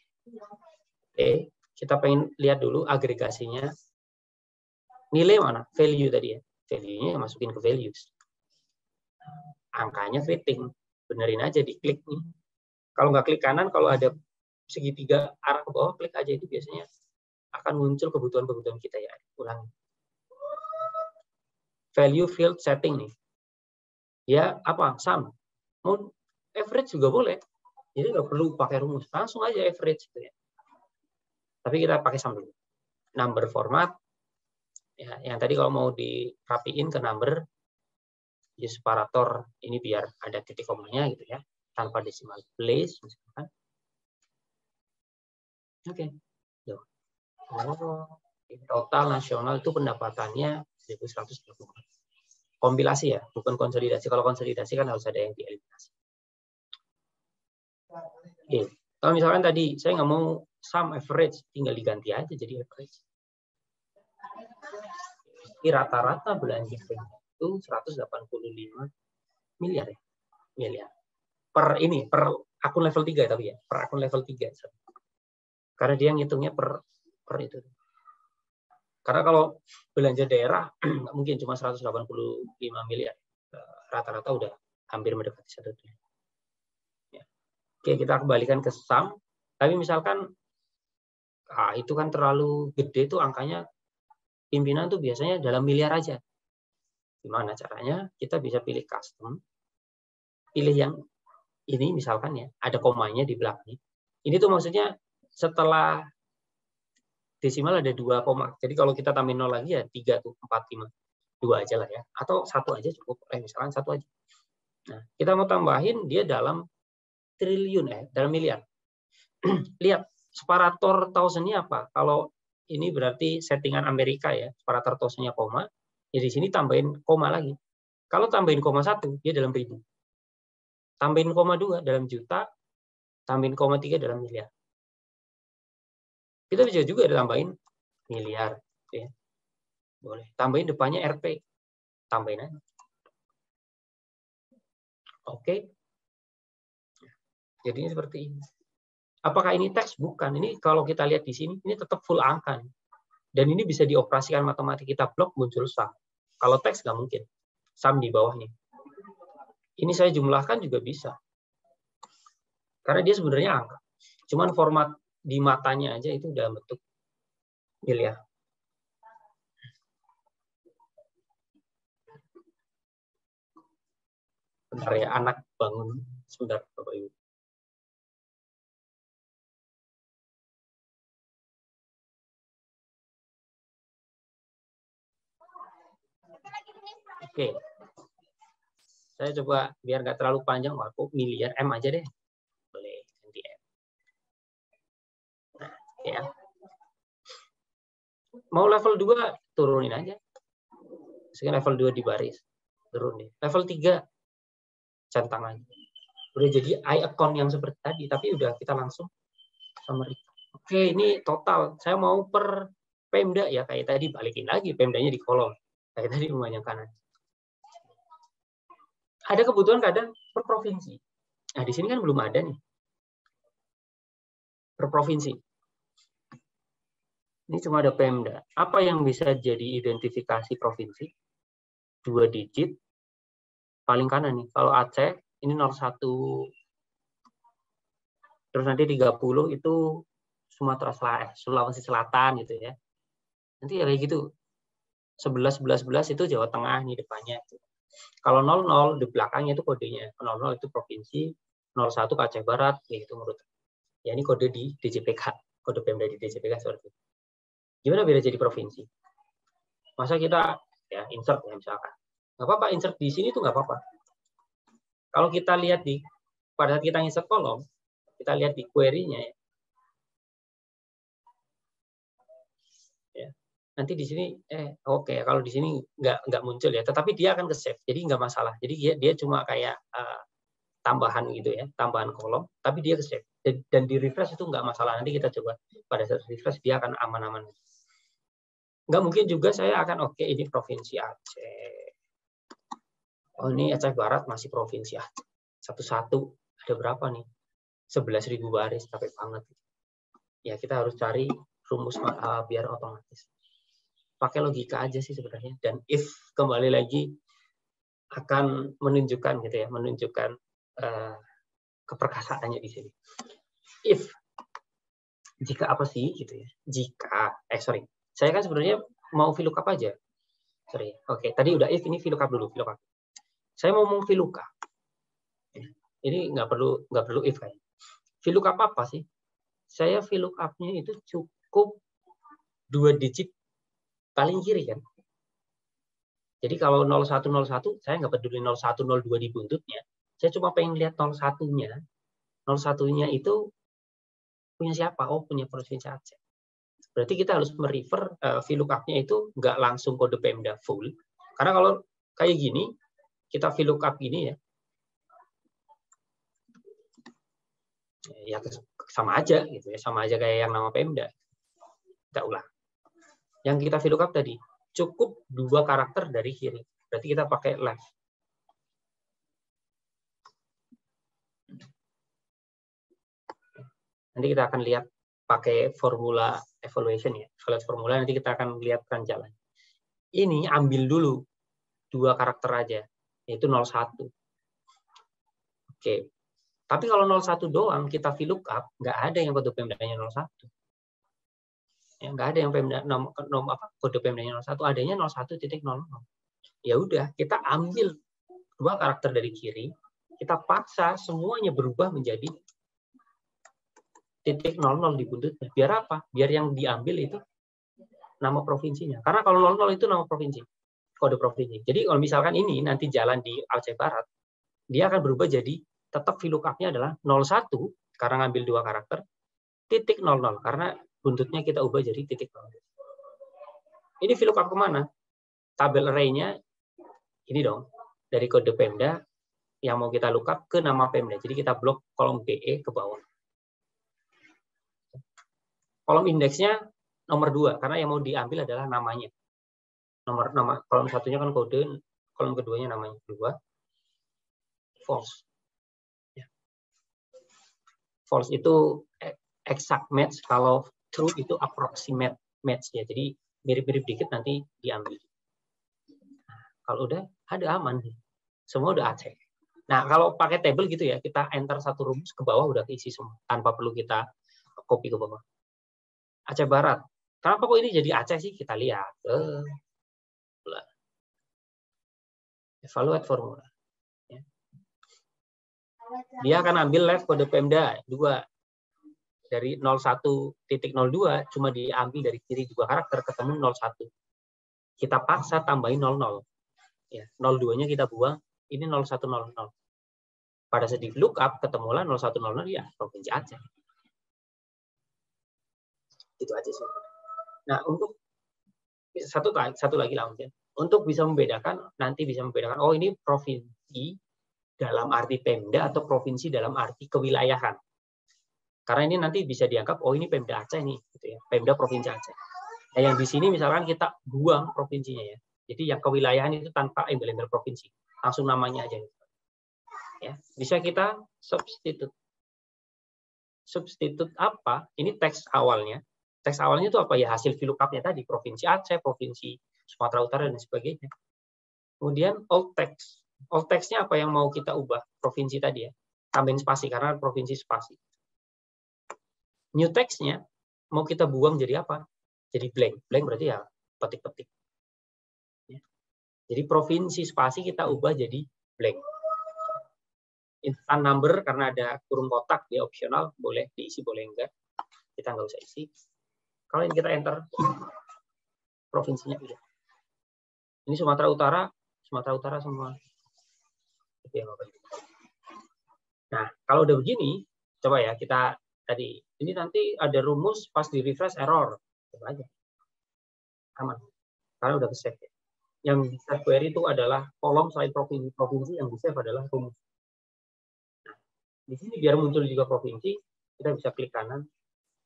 Oke, kita pengen lihat dulu agregasinya. Nilai mana? Value tadi ya. Value-nya masukin ke values. Angkanya rating. Benerin aja di klik nih. Kalau nggak klik kanan, kalau ada segitiga arah ke bawah, klik aja, itu biasanya akan muncul kebutuhan-kebutuhan kita ya. Ulangi. Value field setting nih. Ya apa? Sum. Mau average juga boleh. Jadi nggak perlu pakai rumus. Langsung aja average gitu ya. Tapi kita pakai sum dulu. Number format. Ya, yang tadi kalau mau dirapiin ke number, use separator ini biar ada titik komanya gitu ya. Tanpa decimal place misalkan. Oke. Total nasional itu pendapatannya 1.120. Kompilasi ya, bukan konsolidasi. Kalau konsolidasi kan harus ada yang dieliminasi. Oke. Kalau misalkan tadi saya nggak mau sum average, tinggal diganti aja jadi average. Rata-rata belanja itu 185 miliar ya. Miliar. Per akun level 3 tapi ya, per akun level 3. Karena dia ngitungnya per itu. Karena kalau belanja daerah nggak mungkin cuma 185 miliar. Rata-rata udah hampir mendekati 1 triliun. Ya. Oke, kita kembalikan ke sum. Tapi misalkan itu kan terlalu gede tuh angkanya, pimpinan tuh biasanya dalam miliar aja. Gimana caranya? Kita bisa pilih custom. Pilih yang ini misalkan ya, ada komanya di belakangnya. Ini tuh maksudnya setelah desimal ada 2 koma. Jadi kalau kita tambahin 0 lagi ya 3 tuh, 4, 5. 2 aja lah ya. Atau 1 aja cukup. Misalkan 1 aja. Nah, kita mau tambahin dia dalam triliun dalam miliar. Lihat, separator thousand-nya apa? Kalau ini berarti settingan Amerika ya, separator thousand-nya koma. Ya di sini tambahin koma lagi. Kalau tambahin koma 1, dia dalam ribu. Tambahin koma 2 dalam juta, tambahin koma 3 dalam miliar. Kita bisa juga tambahin miliar. Ya. Boleh. Tambahin depannya RP. Tambahin aja. Oke. Jadi ini seperti ini. Apakah ini teks? Bukan. Ini kalau kita lihat di sini, ini tetap full angka. Dan ini bisa dioperasikan matematik kita blok, muncul sum. Kalau teks nggak mungkin. Sum di bawahnya. Ini saya jumlahkan juga bisa. Karena dia sebenarnya angka. Cuman format di matanya aja itu dalam bentuk miliar. Bentar ya, anak bangun. Sebentar, Bapak Ibu. Oke. Saya coba biar nggak terlalu panjang, aku miliar M aja deh. Boleh ganti M. Nah, ya. Mau level 2, turunin aja. Sekarang level 2 di baris. Turunin. Level 3, centang aja. Udah jadi icon yang seperti tadi, tapi udah kita langsung summary. Oke, ini total. Saya mau per Pemda ya, kayak tadi balikin lagi Pemdanya di kolom. Kayak tadi rumah yang kanan. Ada kebutuhan kadang per provinsi. Nah, di sini kan belum ada nih. Per provinsi. Ini cuma ada Pemda. Apa yang bisa jadi identifikasi provinsi? 2 digit. Paling kanan nih. Kalau Aceh, ini 01. Terus nanti 30 itu Sulawesi Selatan gitu ya. Nanti ya kayak gitu. 11 itu Jawa Tengah nih depannya. Kalau 00 di belakangnya itu kodenya. 00 itu provinsi, 01 Aceh Barat, gitu menurut. Ya ini kode di DJPK, kode Pemda di DJPK seperti itu. Gimana beda jadi provinsi? Masa kita ya insert ya misalkan. Nggak apa-apa, insert di sini tuh nggak apa-apa. Kalau kita lihat pada saat kita insert kolom, kita lihat di query-nya ya. Nanti di sini oke, kalau di sini nggak muncul ya, tetapi dia akan ke save, jadi nggak masalah. Jadi dia cuma kayak tambahan gitu ya, tambahan kolom, tapi dia ke save. Dan di refresh itu nggak masalah. Nanti kita coba pada saat refresh dia akan aman-aman. Nggak mungkin juga saya akan oke ini provinsi Aceh. Oh ini Aceh Barat masih provinsi Aceh. Satu-satu ada berapa nih? 11.000 baris, capek banget. Ya kita harus cari rumus biar otomatis. Pakai logika aja sih sebenarnya. Dan if kembali lagi akan menunjukkan gitu ya, menunjukkan keperkasaannya di sini. If jika apa sih gitu ya? Jika saya kan sebenarnya mau VLOOKUP aja. Oke, tadi udah if, ini VLOOKUP dulu, VLOOKUP. Saya mau VLOOKUP. Ini nggak perlu if kan. VLOOKUP apa sih? Saya VLOOKUP-nya itu cukup 2 digit paling kiri kan. Jadi kalau 0101 saya nggak peduli 0102 di buntutnya. Saya cuma pengen lihat 01-nya. 01-nya itu punya siapa? Oh, punya provinsi Aceh. Berarti kita harus merefer VLOOKUP-nya itu nggak langsung kode Pemda full. Karena kalau kayak gini, kita VLOOKUP ini ya sama aja gitu ya, sama aja kayak yang nama Pemda. Kita ulang. Yang kita VLOOKUP tadi cukup 2 karakter dari kiri. Berarti kita pakai left. Nanti kita akan lihat pakai formula evaluation ya. Evaluate formula nanti kita akan lihat kan jalan. Ini ambil dulu 2 karakter aja, yaitu 01. Oke. Tapi kalau 01 doang kita VLOOKUP, nggak ada yang kode Pemdanya 01. Ya, nggak ada yang kode Pemdanya 01, adanya 01.00. Ya udah, kita ambil 2 karakter dari kiri, kita paksa semuanya berubah menjadi .00 di buntutnya. Biar apa? Biar yang diambil itu nama provinsinya. Karena kalau 00 itu nama provinsi, kode provinsi. Jadi kalau misalkan ini nanti jalan di Aceh Barat, dia akan berubah jadi tetap VLOOKUP-nya adalah 01 karena ngambil 2 karakter, .00 karena buntutnya kita ubah jadi .00. Ini VLOOKUP kemana? Tabel array-nya ini dong, dari kode Pemda yang mau kita lookup ke nama Pemda. Jadi kita blok kolom BE ke bawah. Kolom indeksnya nomor 2 karena yang mau diambil adalah namanya. Nama kolom satunya kan kode, kolom keduanya namanya 2. False. Ya. False itu exact match, kalau true itu approximate match ya. Jadi mirip-mirip dikit nanti diambil. Nah, kalau udah ada aman. Semua udah Aceh. Nah, kalau pakai table gitu ya, kita enter satu rumus ke bawah udah keisi semua tanpa perlu kita copy ke bawah. Aceh Barat. Kenapa kok ini jadi Aceh sih? Kita lihat. Evaluate formula. Ya. Dia akan ambil left kode Pemda 2. Dari 01.02 cuma diambil dari kiri 2 karakter ketemu 01. Kita paksa tambahin 00. Ya, 02-nya kita buang, ini 0100. Pada saat di lookup ketemulah 0100 ya provinsi Aceh. Itu aja sih. Nah, untuk satu lagi lah mungkin. Untuk bisa membedakan, nanti bisa membedakan, oh ini provinsi dalam arti Pemda atau provinsi dalam arti kewilayahan. Karena ini nanti bisa dianggap, oh ini Pemda Aceh nih, gitu ya, Pemda Provinsi Aceh. Nah yang di sini misalkan kita buang provinsinya ya. Jadi yang kewilayahan itu tanpa embel-embel provinsi, langsung namanya aja. Ya, bisa kita substitute. Substitute apa? Ini teks awalnya. Teks awalnya itu apa ya? Hasil VLOOKUP-nya tadi, provinsi Aceh, provinsi Sumatera Utara, dan sebagainya. Kemudian alt text. Alt text-nya apa yang mau kita ubah? Provinsi tadi ya. Tambahin spasi, karena provinsi spasi. New text-nya mau kita buang jadi apa? Jadi blank. Blank berarti ya petik-petik. Ya. Jadi provinsi spasi kita ubah jadi blank. Instant number, karena ada kurung kotak, dia opsional, boleh diisi, boleh enggak. Kita nggak usah isi. Kalau ini kita enter, provinsinya udah. Ini Sumatera Utara semua. Nah, kalau udah begini, coba ya kita tadi, ini nanti ada rumus pas di refresh error. Coba aja. Aman. Karena udah ke-save ya. Yang di save query itu adalah kolom selain provinsi yang di save adalah rumus. Nah, di sini biar muncul juga provinsi, kita bisa klik kanan,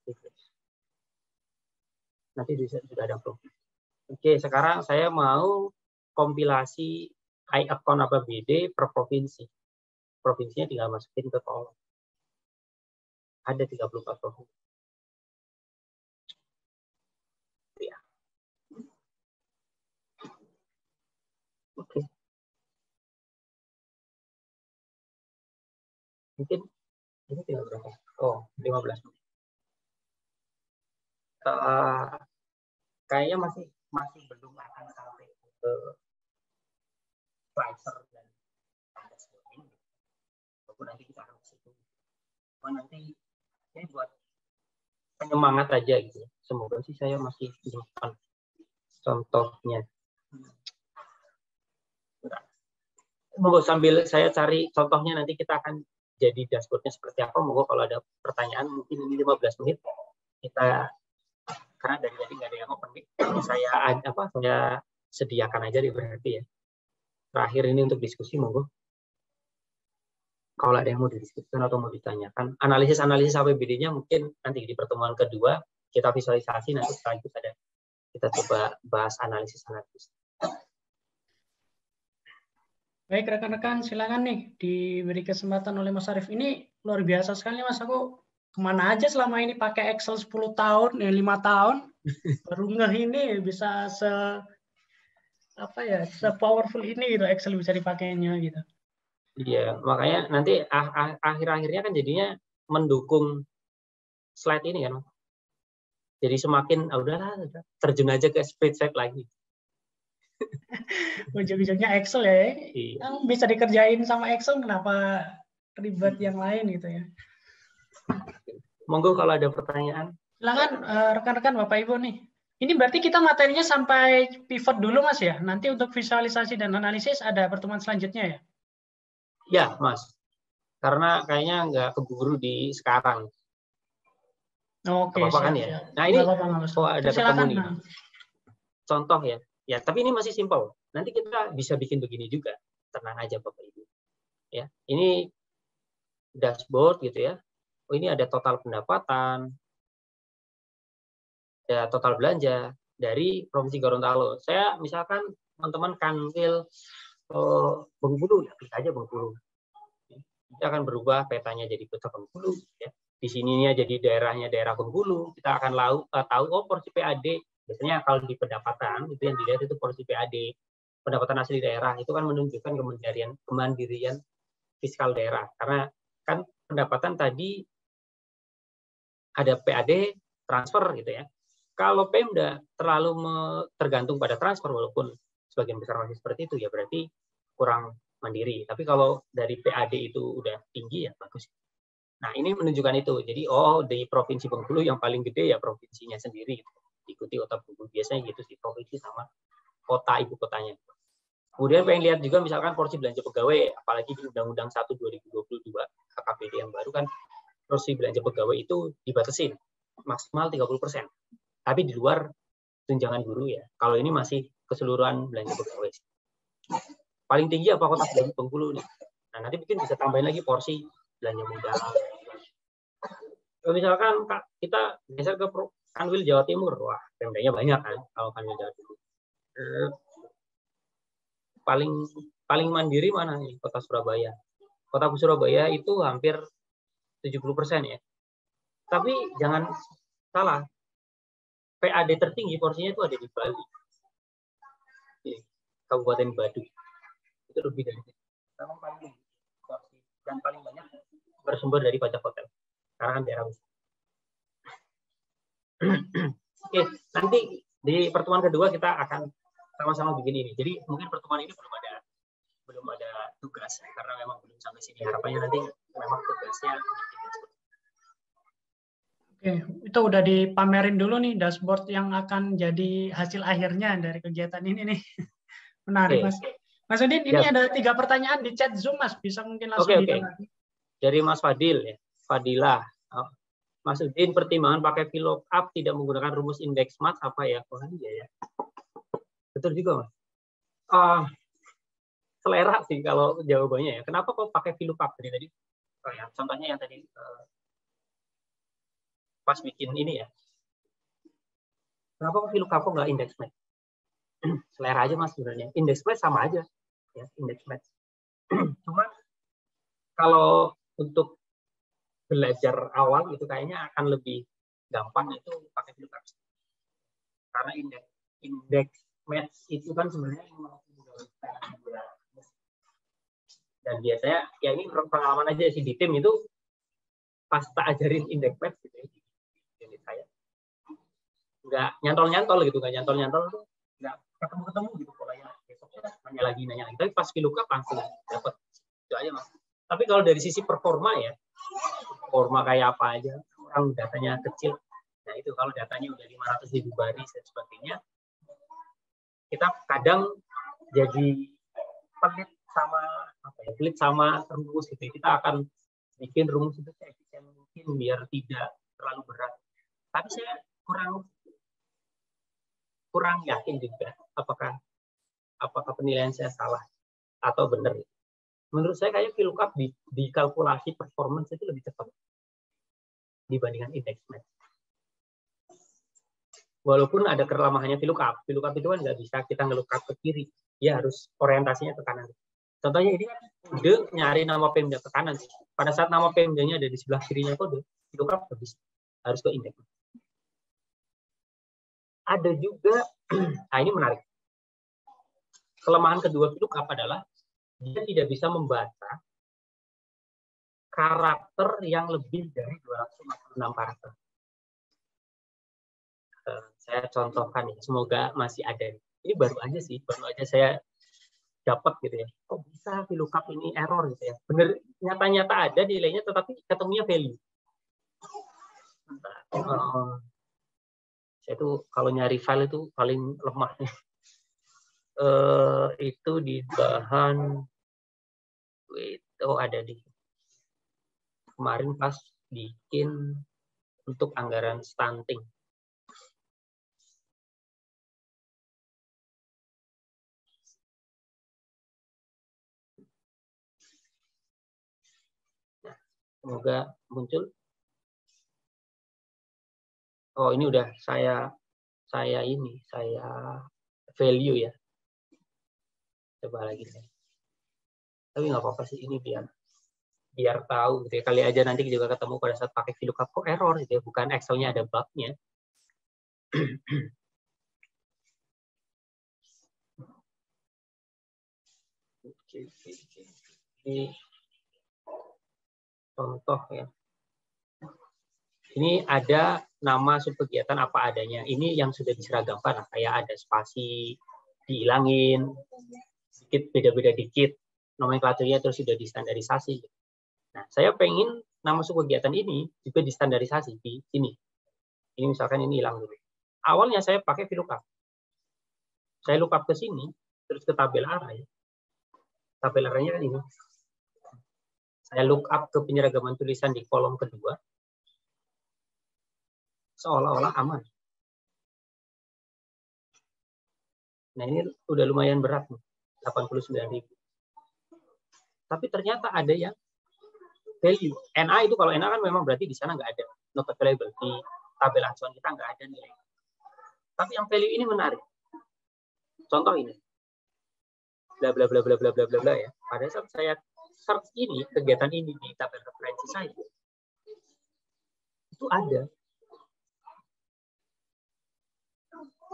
refresh. Nanti sudah ada provinsi. Oke, sekarang saya mau kompilasi iAccount APBD per provinsi. Provinsinya tinggal masukin ke kolom. Ada 34 provinsi. Ya. Oke. Mungkin ini tinggal berapa? Oh, 15 menit. Kayaknya masih belum akan sampai ke slicer dan tanda sebagainya. Walaupun nanti kita akan ke situ. Nanti ini buat penyemangat aja gitu. Semoga sih saya masih simpan contohnya. Monggo sambil saya cari contohnya, nanti kita akan jadi dashboardnya seperti apa. Monggo kalau ada pertanyaan, mungkin ini 15 menit kita, karena dari tadi nggak ada yang open mic, saya sediakan aja berarti ya. Terakhir ini untuk diskusi, monggo. Kalau ada yang mau didiskusikan atau mau ditanyakan, analisis APBD-nya mungkin nanti di pertemuan kedua kita visualisasi, nanti setelah itu kita coba bahas analisis. Baik rekan-rekan, silakan nih diberi kesempatan oleh Mas Arief. Ini luar biasa sekali Mas, aku kemana aja selama ini pakai Excel 10 tahun, 5 tahun, baru ngeh ini bisa se-powerful ini gitu, Excel bisa dipakainya gitu. Iya, makanya nanti akhir-akhirnya kan jadinya mendukung slide ini kan. Jadi semakin udahlah, terjun aja ke spreadsheet lagi. Ujung-ujungnya Excel ya. Iya. Yang bisa dikerjain sama Excel, kenapa ribet yang lain gitu ya. Monggo kalau ada pertanyaan. Silakan rekan-rekan Bapak Ibu nih. Ini berarti kita materinya sampai pivot dulu Mas ya. Nanti untuk visualisasi dan analisis ada pertemuan selanjutnya ya. Ya, Mas. Karena kayaknya nggak keburu di sekarang. Oke, apa-apa kan ya. Nah ini ada ketemu nih. Contoh ya. Ya, tapi ini masih simpel. Nanti kita bisa bikin begini juga. Tenang aja Bapak Ibu. Ya, ini dashboard gitu ya. Oh, ini ada total pendapatan, ada total belanja dari Provinsi Gorontalo. Saya misalkan teman-teman Kanwil Bengkulu, ya klik aja Bengkulu. Kita akan berubah petanya jadi peta Bengkulu. Ya. Di sininya jadi daerahnya daerah Bengkulu. Kita akan tahu porsi PAD. Biasanya kalau di pendapatan itu yang dilihat itu porsi PAD. Pendapatan asli daerah itu kan menunjukkan kemandirian fiskal daerah. Karena kan pendapatan tadi ada PAD transfer gitu ya. Kalau Pemda terlalu tergantung pada transfer, walaupun sebagian besar masih seperti itu, ya berarti kurang mandiri. Tapi kalau dari PAD itu udah tinggi ya bagus. Nah ini menunjukkan itu. Jadi di Provinsi Bengkulu yang paling gede ya provinsinya sendiri. Diikuti Kota Bengkulu. Biasanya gitu sih, provinsi sama kota ibu kotanya. Kemudian pengen lihat juga misalkan porsi belanja pegawai, apalagi di Undang-Undang 1 2022 KKPD yang baru kan, porsi belanja pegawai itu dibatasin maksimal 30%. Tapi di luar tunjangan guru ya. Kalau ini masih keseluruhan belanja pegawai. Paling tinggi apa Kota Bengkulu nih. Nah, nanti mungkin bisa tambahin lagi porsi belanja modal. Kalau misalkan kita geser ke Kanwil Jawa Timur, wah, Pemdanya banyak kan kalau Kanwil Jawa Timur. Paling mandiri mana nih? Kota Surabaya. Kota Surabaya itu hampir 70% ya. Tapi jangan salah, PAD tertinggi porsinya itu ada di Bali, di Kabupaten Badung. Itu lebih dari itu. Memang paling tinggi porsi dan paling banyak bersumber dari pajak hotel. Karena kan daerah wisata. Oke, nanti di pertemuan kedua kita akan sama-sama bikin ini. Jadi mungkin pertemuan ini belum ada tugas karena memang belum sampai sini. Harapannya nanti memang tugasnya. Oke, itu udah dipamerin dulu nih dashboard yang akan jadi hasil akhirnya dari kegiatan ini nih. Menarik, Mas. Mas Udin, ini ada 3 pertanyaan di chat Zoom, Mas. Bisa mungkin langsung ditanggapi. Dari Mas Fadil ya, Fadila. Mas Udin, pertimbangan pakai VLOOKUP tidak menggunakan rumus index match apa ya? Oh iya ya. Betul juga, Mas. Selera sih kalau jawabannya ya. Kenapa kok pakai VLOOKUP tadi? Oh ya, contohnya yang tadi pas bikin ini ya. Kenapa kok VLOOKUP kok nggak index match? Selera aja, Mas, sebenarnya. Index match sama aja ya, index match. Cuma kalau untuk belajar awal itu kayaknya akan lebih gampang itu pakai VLOOKUP. Karena index match itu kan sebenarnya dan biasanya ya ini pengalaman aja sih di tim itu pas tak ajarin index match gitu ya. Jadi saya nggak nyantol gitu, nggak nyantol tuh nggak ketemu gitu polanya. Besoknya nanya lagi. Tapi pas VLOOKUP langsung dapat itu aja, Mas. Tapi kalau dari sisi performa ya, performa kayak apa aja, orang datanya kecil. Nah itu kalau datanya udah 500.000 baris dan sebagainya, kita kadang jadi pelit sama rumus gitu. Kita akan bikin rumus itu seefisien mungkin biar tidak terlalu berat. Tapi saya kurang yakin juga apakah penilaian saya salah atau benar. Menurut saya kayak VLOOKUP di kalkulasi performance itu lebih cepat dibandingkan index match. Walaupun ada kelemahannya VLOOKUP itu kan nggak bisa kita ngelookup ke kiri, dia harus orientasinya ke kanan. Contohnya ini kan kode nyari nama Pemda ke kanan. Pada saat nama Pemdanya ada di sebelah kirinya kode, VLOOKUP harus ke index. Ada juga, nah ini menarik. Kelemahan kedua VLOOKUP adalah dia tidak bisa membaca karakter yang lebih dari 256 karakter. Saya contohkan ya, semoga masih ada. Ini baru aja saya dapat gitu ya. Kok bisa VLOOKUP ini error gitu ya? Bener, nyata-nyata ada nilainya, tetapi ketemunya value. Saya tuh kalau nyari file itu paling lemah. Itu di bahan itu ada di kemarin pas bikin untuk anggaran stunting. Nah, semoga muncul. Oh, ini udah saya value ya. Coba lagi saya. Tapi nggak apa-apa sih, ini biar tahu gitu ya. Kali aja nanti juga ketemu pada saat pakai VLOOKUP kok error gitu ya, bukan Excel-nya ada bug-nya. Ini contoh ya. Ini ada nama subkegiatan apa adanya. Ini yang sudah diseragamkan, kayak ada spasi dihilangin, sedikit beda-beda dikit, nomenklaturnya terus sudah distandarisasi. Nah, saya pengen nama subkegiatan ini juga distandarisasi di sini. Ini misalkan ini hilang dulu. Awalnya saya pakai VLOOKUP. Saya lookup ke sini, terus ke tabel array. Tabel array-nya kan ini. Saya lookup ke penyeragaman tulisan di kolom kedua. Seolah-olah aman. Nah, ini udah lumayan berat, 89.000. Tapi ternyata ada yang value. NA itu kalau NA kan memang berarti di sana nggak ada not available. Di tabel acuan kita nggak ada nilai. Tapi yang value ini menarik. Contoh ini. Bla bla bla bla bla bla bla ya. Pada saat saya search ini, kegiatan ini di tabel referensi saya, itu ada.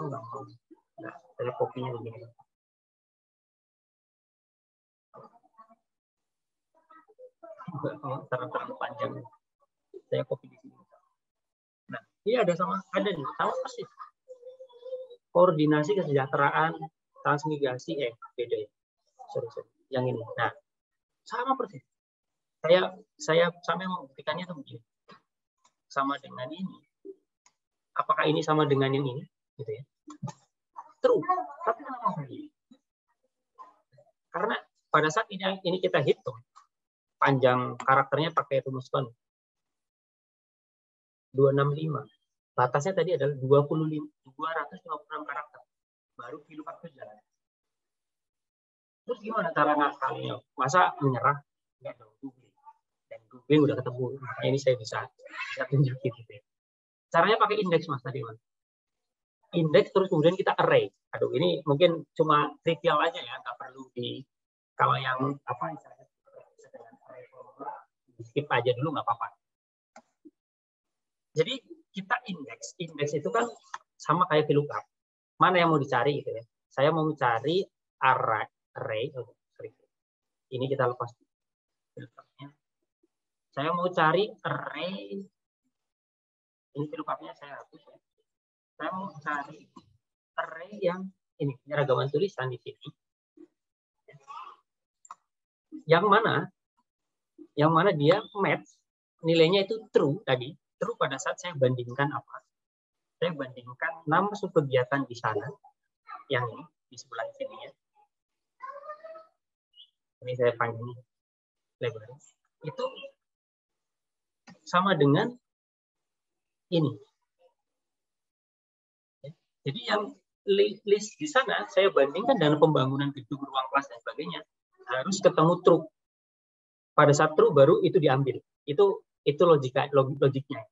nggak mau. Nah, saya kopinya begini. Terlalu panjang. Saya copy di sini. Nah, ini ada sama persis. Koordinasi kesejahteraan transmigrasi beda ya. Sorry. Yang ini. Nah, sama persis. Saya sampai membuktikannya tuh begini. Sama dengan ini. Apakah ini sama dengan yang ini? Gitu ya. True. Tapi kenapa begini? Karena pada saat ini kita hitung panjang karakternya pakai rumus Von 265. Batasnya tadi adalah 256 karakter. Baru VLOOKUP itu jalan. Terus gimana cara ngakalnya? Masa menyerah? Enggak dong, googling. Dan googling udah ketemu. Makanya ini saya bisa tunjukin gitu ya. Caranya pakai indeks Mas tadi Mas. Indeks terus kemudian kita array. Aduh, ini mungkin cuma trivial aja ya, nggak perlu kalau yang apa misalnya skip aja dulu nggak apa-apa. Jadi kita indeks itu kan sama kayak VLOOKUP. Mana yang mau dicari gitu ya? Saya mau mencari array. Ini kita lepas. Saya mau cari array. Ini VLOOKUP-nya saya hapus ya. Saya mau cari array yang ini penyeragaman tulisan di sini. Yang mana dia match nilainya itu true tadi. True pada saat saya bandingkan apa? Saya bandingkan nama subkegiatan di sana yang ini di sebelah sini ya. Ini saya panjang lebar. Itu sama dengan ini. Jadi yang list di sana saya bandingkan dengan pembangunan gedung, ruang kelas dan sebagainya harus ketemu true. Pada saat true baru itu diambil. Itu logiknya.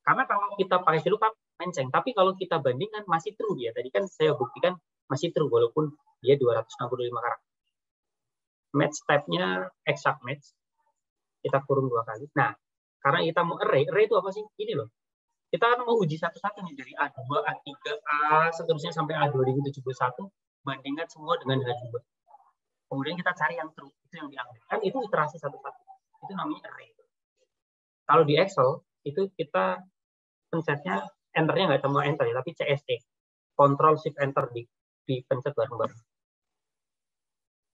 Karena kalau kita pakai VLOOKUP menceng, tapi kalau kita bandingkan masih true dia. Tadi kan saya buktikan masih true walaupun dia 265 karakter. Match type-nya exact match. Kita kurung 2 kali. Nah, karena kita mau array itu apa sih? Ini loh. Kita kan mau uji satu-satu nih dari A2, A3, A seterusnya sampai A2071 bandingkan semua dengan H2. Kemudian kita cari yang true, itu yang diambil. Kan itu iterasi satu-satu. Itu namanya array. Kalau di Excel itu kita pencetnya enternya nggak cuma enter ya, tapi CST, Control Shift Enter dipencet bareng-bareng.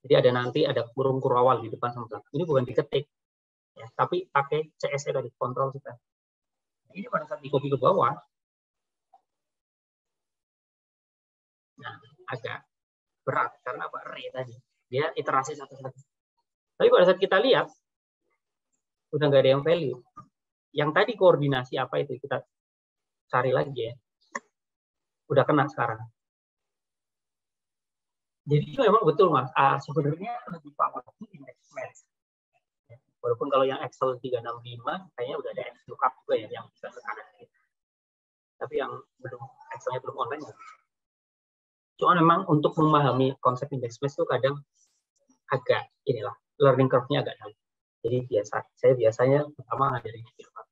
Jadi ada kurung awal di depan sama belakang. Ini bukan diketik, ya, tapi pakai CST tadi, Control Shift Enter. Ini pada saat di copy ke bawah, nah agak berat karena apa? Array tadi, dia iterasi satu-satu. Tapi pada saat kita lihat, udah nggak ada yang value. Yang tadi koordinasi apa itu kita cari lagi ya. Udah kena sekarang. Jadi memang betul Mas. Sebenarnya lebih powerful index match. Walaupun kalau yang Excel 365 kayaknya udah ada XLOOKUP juga ya yang bisa ke kanan. Tapi yang Excelnya belum online ya. Cuma memang untuk memahami konsep index match itu kadang agak learning curve-nya agak jauh. Jadi saya biasanya pertama ngajarin VLOOKUP.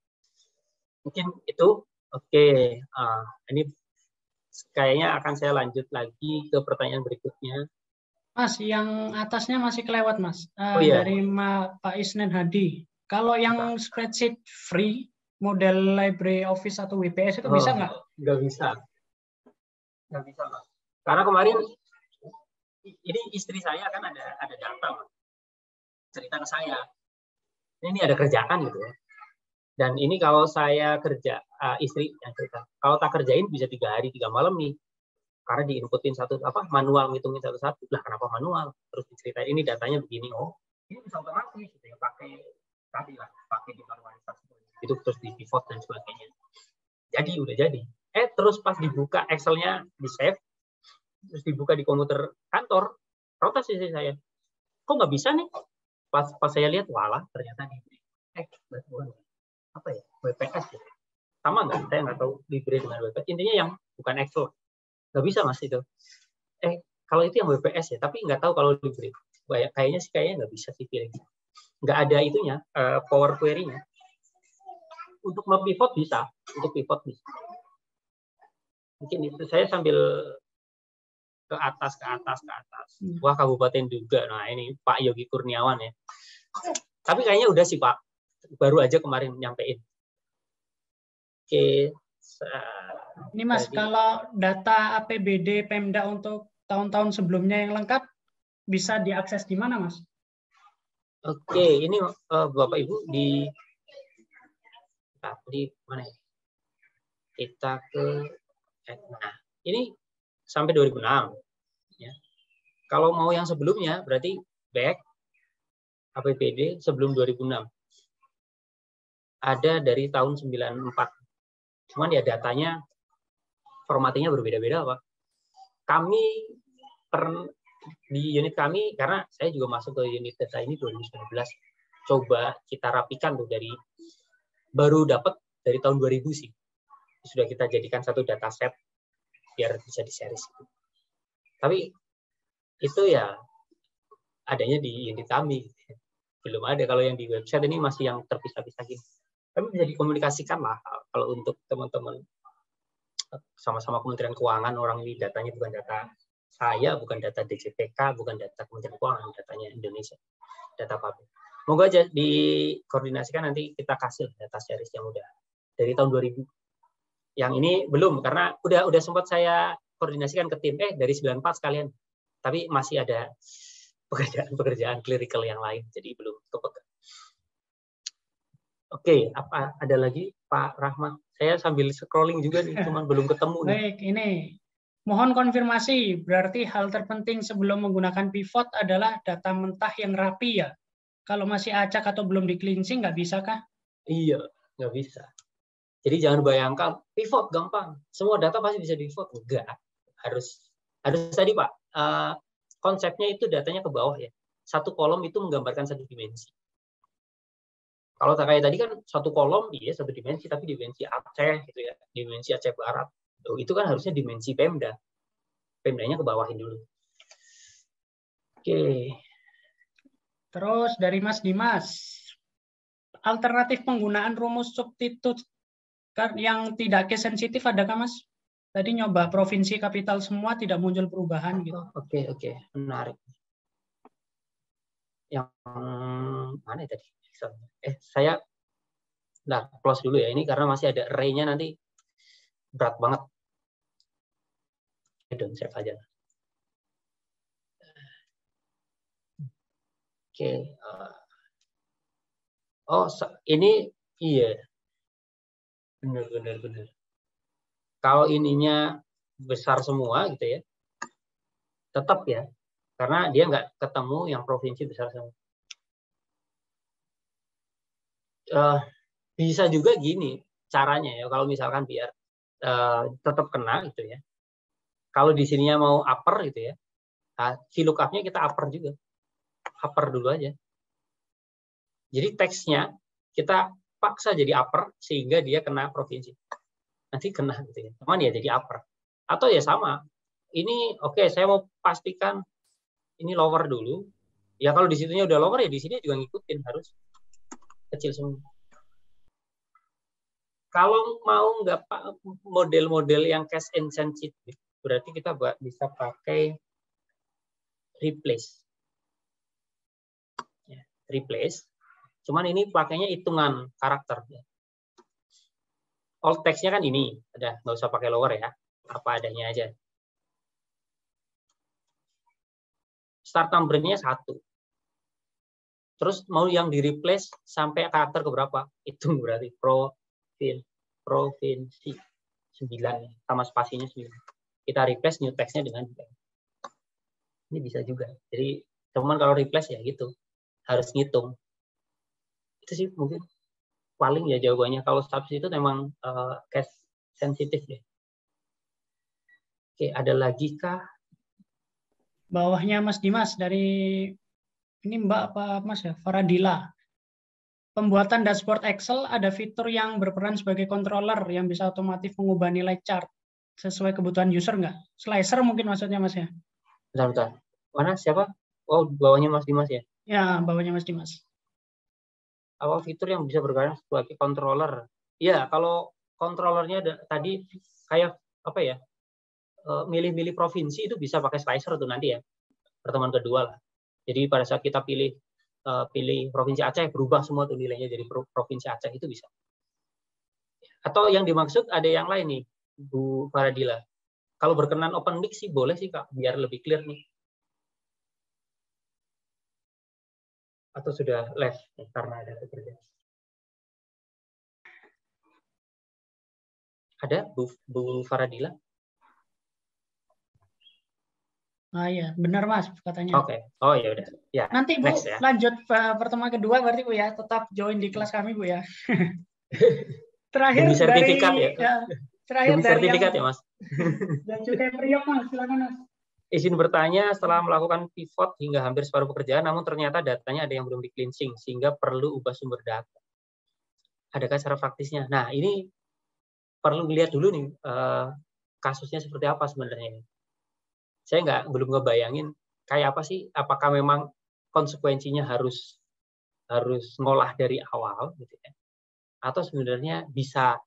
Mungkin itu oke. Ini kayaknya akan saya lanjut lagi ke pertanyaan berikutnya. Mas, yang atasnya masih kelewat Mas. Iya. Dari Pak Isnen Hadi. Kalau yang spreadsheet free, model library office atau WPS itu bisa nggak? Nggak bisa. Nggak bisa Mas. Karena kemarin ini istri saya kan ada data Mas. Cerita ke saya. Ini ada kerjaan gitu ya. Dan ini kalau saya kerja, istri yang cerita, kalau tak kerjain bisa 3 hari 3 malam nih, karena diinputin manual ngitungin satu-satu. Lah kenapa manual? Terus diceritain ini datanya begini, ini bisa otomatis gitu ya, pakai dimanualisasi itu terus di pivot dan sebagainya. Jadi udah jadi. Terus pas dibuka Excelnya di save, terus dibuka di komputer kantor, protes sih saya. Kok nggak bisa nih? Pas saya lihat, walah ternyata apa ya, WPS ya. Sama nggak? Saya nggak tahu library dengan WPS. Intinya yang bukan Excel. Nggak bisa Mas itu. Kalau itu yang WPS ya, tapi nggak tahu kalau library. Kayaknya nggak bisa sih feeling. Nggak ada itunya, power query-nya. Untuk pivot bisa. Mungkin itu saya sambil ke atas. Wah, kabupaten juga. Nah, ini Pak Yogi Kurniawan ya. Tapi kayaknya udah sih Pak. Baru aja kemarin nyampein. Oke. Ini Mas, kalau data APBD Pemda untuk tahun-tahun sebelumnya yang lengkap bisa diakses di mana, Mas? Oke, ini Bapak Ibu di mana ya? Kita ke nah, ini sampai 2006 ya. Kalau mau yang sebelumnya berarti back APBD sebelum 2006. Ada dari tahun 94. Cuman ya datanya formatnya berbeda-beda, Pak. Kami di unit kami, karena saya juga masuk ke unit data ini 2019, coba kita rapikan tuh dari baru dapat dari tahun 2000 sih. Sudah kita jadikan satu dataset biar bisa di-series. Tapi itu ya adanya di unit kami. Belum ada, kalau yang di website ini masih yang terpisah-pisah gitu. Tapi bisa dikomunikasikan lah kalau untuk teman-teman sama-sama Kementerian Keuangan, orang ini datanya bukan data saya, bukan data DJPK, bukan data Kementerian Keuangan, datanya Indonesia, data publik. Moga aja dikoordinasikan, nanti kita kasih data series yang udah dari tahun 2000. Yang ini belum, karena udah sempat saya koordinasikan ke tim, dari 94 sekalian. Tapi masih ada pekerjaan clerical yang lain, jadi belum kepegang. Oke, apa ada lagi Pak Rahmat? Saya sambil scrolling juga nih, cuman belum ketemu nih. Baik, ini mohon konfirmasi, berarti hal terpenting sebelum menggunakan pivot adalah data mentah yang rapi ya? Kalau masih acak atau belum di cleansing, nggak bisa kah? Iya, nggak bisa. Jadi jangan bayangkan pivot gampang, semua data pasti bisa di pivot. Enggak, harus tadi Pak, konsepnya itu datanya ke bawah ya. Satu kolom itu menggambarkan satu dimensi. Kalau kayak tadi kan satu kolom, iya satu dimensi, tapi dimensi Aceh gitu ya, dimensi Aceh Barat. Itu kan harusnya dimensi Pemda. Pemdanya ke bawahin dulu. Oke. Terus dari Mas Dimas, alternatif penggunaan rumus substitut yang tidak case sensitif adakah Mas? Tadi nyoba provinsi kapital semua tidak muncul perubahan gitu. Oke, menarik. Yang mana tadi? Saya close dulu ya ini karena masih ada array-nya, nanti berat banget. Don't save aja. Oke. Ini iya. Benar. Kalau ininya besar semua gitu ya, tetap ya, karena dia nggak ketemu yang provinsi besar semua. Bisa juga gini caranya ya, kalau misalkan biar tetap kena gitu ya. Kalau di sininya mau upper gitu ya, VLOOKUP-nya kita upper dulu aja. Jadi teksnya kita paksa jadi upper sehingga dia kena provinsi. Nanti kena gitu ya. Cuman ya jadi upper. Atau ya sama. Ini oke, saya mau pastikan ini lower dulu. Ya kalau di situnya udah lower ya di sini juga ngikutin, harus kecil semua. Kalau mau nggak model-model yang case insensitive, berarti kita bisa pakai replace. Ya, replace. Cuman ini pakainya hitungan karakter. Alt text-nya kan ini, nggak usah pakai lower ya, apa adanya aja. Start number-nya 1. Terus mau yang di replace sampai karakter ke berapa? Hitung berarti provinsi 9 sama spasinya 9. Kita replace new text-nya dengan ini bisa juga. Jadi teman kalau replace ya gitu, harus ngitung. Itu sih mungkin paling ya jawabannya. Kalau substitute memang case sensitif deh. Oke, ada lagi kah? Bawahnya Mas Dimas dari ini Mbak apa Mas ya, Faradila. Pembuatan dashboard Excel ada fitur yang berperan sebagai controller yang bisa otomatis mengubah nilai chart sesuai kebutuhan user nggak? Slicer mungkin maksudnya Mas ya? Bentar. Mana siapa? Oh, bawahnya Mas Dimas ya? Ya, bawahnya Mas Dimas. Apa fitur yang bisa berperan sebagai controller? Ya, kalau controllernya tadi kayak apa ya? milih-milih provinsi itu bisa pakai slicer tuh nanti ya, pertemuan kedua lah. Jadi pada saat kita pilih provinsi Aceh, berubah semua tuh nilainya jadi provinsi Aceh, itu bisa. Atau yang dimaksud ada yang lain nih, Bu Faradila. Kalau berkenan open mic sih boleh sih Kak, biar lebih clear nih. Atau sudah left karena ada pekerjaan. Ada Bu Faradila? Ah iya, benar Mas katanya. Oke. Oh ya udah. Ya. Nanti Bu Next, ya. lanjut pertemuan kedua berarti Bu ya, tetap join di kelas kami Bu ya. Terakhir Demi sertifikat dari ya. terakhir Demi dari sertifikat yang ya Mas. Dan Cukai Priok Mas, silakan Mas. Izin bertanya, setelah melakukan pivot hingga hampir separuh pekerjaan, namun ternyata datanya ada yang belum di cleansing, sehingga perlu ubah sumber data. Adakah cara praktisnya? Nah, ini perlu lihat dulu nih, kasusnya seperti apa sebenarnya. Saya belum ngebayangin kayak apa sih, apakah memang konsekuensinya harus ngolah dari awal, gitu ya, atau sebenarnya bisa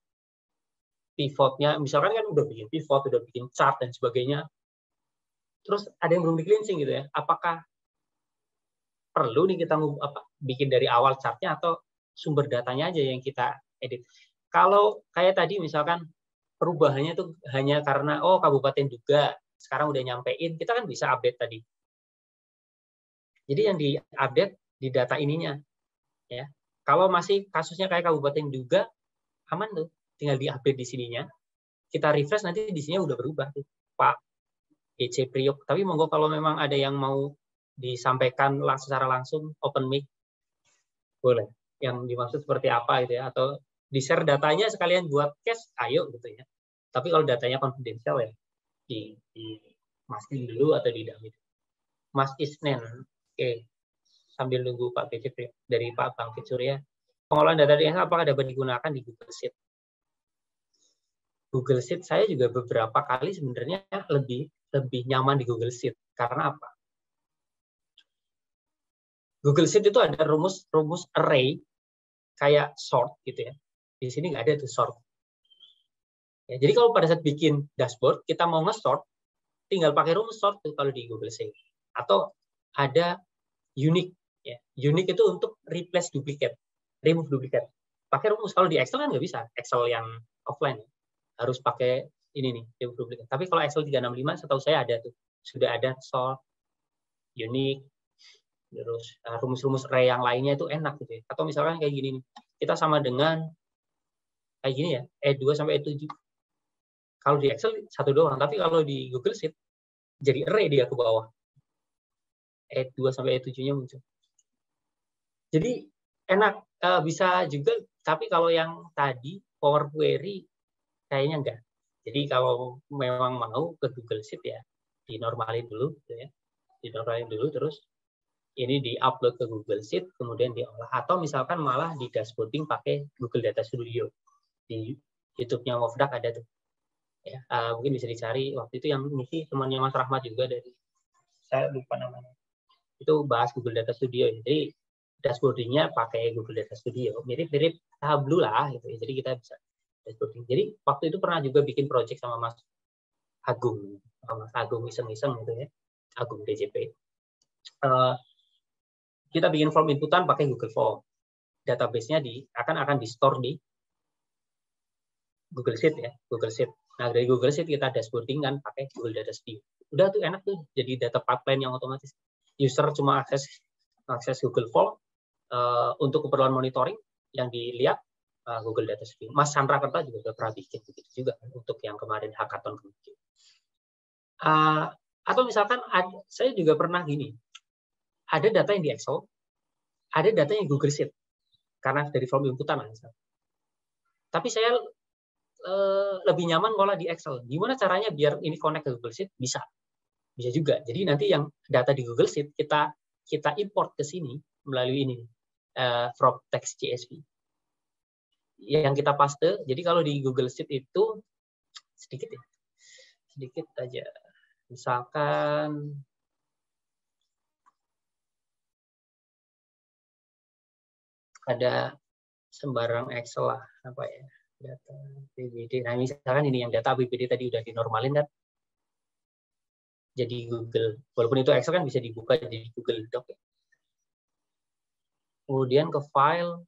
pivotnya, misalkan kan udah bikin pivot, udah bikin chart dan sebagainya, terus ada yang belum di cleansing gitu ya, apakah perlu nih kita bikin dari awal chartnya atau sumber datanya aja yang kita edit. Kalau kayak tadi misalkan perubahannya itu hanya karena kabupaten juga sekarang udah nyampein, kita kan bisa update tadi. Jadi yang diupdate di data ininya, ya. Kalau masih kasusnya kayak kabupaten juga, aman tuh, tinggal diupdate di sininya. Kita refresh nanti di sini udah berubah tuh, Pak DC Priok. Tapi monggo kalau memang ada yang mau disampaikan secara langsung open mic, boleh. Yang dimaksud seperti apa gitu ya, atau di-share datanya sekalian buat case, ayo gitu ya. Tapi kalau datanya konfidensial ya, di masking dulu atau didamit. Mas Isnen, oke. Sambil nunggu Pak PC dari Pak Bangkit Surya. Pengolahan data DNS apakah dapat digunakan di Google Sheet? Google Sheet saya juga beberapa kali sebenarnya lebih nyaman di Google Sheet. Karena apa? Google Sheet itu ada rumus array kayak sort gitu ya. Di sini nggak ada tuh sort. Ya, jadi kalau pada saat bikin dashboard kita mau nge-sort, tinggal pakai rumus sort tuh kalau di Google Sheet. Atau ada unique. Ya. Unique itu untuk replace duplicate, remove duplicate. Pakai rumus. Kalau di Excel kan nggak bisa. Excel yang offline harus pakai ini nih, remove duplicate. Tapi kalau Excel 365 setahu saya ada tuh, sudah ada sort, unique, terus rumus-rumus array yang lainnya itu enak gitu ya. Atau misalkan kayak gini nih, kita sama dengan kayak gini ya, E2 sampai E7. Kalau di Excel satu doang, tapi kalau di Google Sheet jadi array dia ke bawah. E2 sampai E7-nya muncul. Jadi enak, bisa juga, tapi kalau yang tadi Power Query kayaknya enggak. Jadi kalau memang mau ke Google Sheet ya dinormalin dulu gitu ya. Dinormalin dulu terus ini di-upload ke Google Sheet, kemudian diolah. Atau misalkan malah di dashboarding pakai Google Data Studio. Di YouTube-nya Mofdak ada tuh. Ya, mungkin bisa dicari. Waktu itu yang ngisi temannya Mas Rahmat juga dari, saya lupa namanya. Itu bahas Google Data Studio. Jadi dashboarding-nya pakai Google Data Studio. Mirip-mirip Tableau lah. Gitu. Jadi kita bisa dashboarding. Jadi waktu itu pernah juga bikin project sama Mas Agung. Mas Agung iseng-iseng gitu ya. Agung DJP. Kita bikin form inputan pakai Google Form. Database-nya akan di-store di Google Sheet ya, Google Sheet. Nah, dari Google Sheet kita dashboarding kan pakai Google Data Studio. Udah tuh enak tuh, jadi data pipeline yang otomatis. User cuma akses Google Form untuk keperluan monitoring yang dilihat Google Data Studio. Mas Chandra Kerta juga sudah pernah bikin begitu juga untuk yang kemarin hackathon kemarin. Atau misalkan saya juga pernah gini, ada data yang di Excel, ada data yang Google Sheet karena dari form inputan misalnya. Tapi saya lebih nyaman ngolah di Excel. Gimana caranya biar ini connect ke Google Sheet? Bisa juga. Jadi nanti yang data di Google Sheet kita import ke sini melalui ini from text CSV. Yang kita paste. Jadi kalau di Google Sheet itu sedikit aja. Misalkan ada sembarang Excel lah, apa ya, data BPD. Nah, misalkan ini yang data BPD tadi udah dinormalin kan, jadi Google. Walaupun itu Excel kan bisa dibuka jadi Google Doc. Kemudian ke file,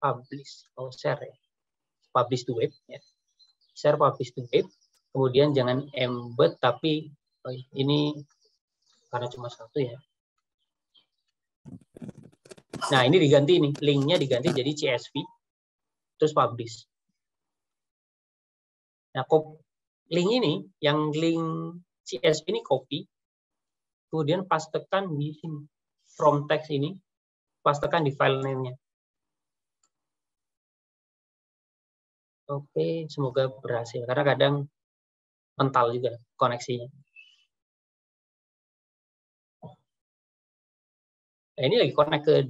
publish, share ya. Publish to web ya. Share publish to web. Kemudian jangan embed tapi ini karena cuma satu ya. Nah, ini diganti nih, linknya diganti jadi CSV terus publish. Nah, link ini yang link CSV ini copy, kemudian pastekan di sini from text ini, pastekan di file name-nya. Oke, semoga berhasil karena kadang mental juga koneksinya. Nah, ini lagi connect ke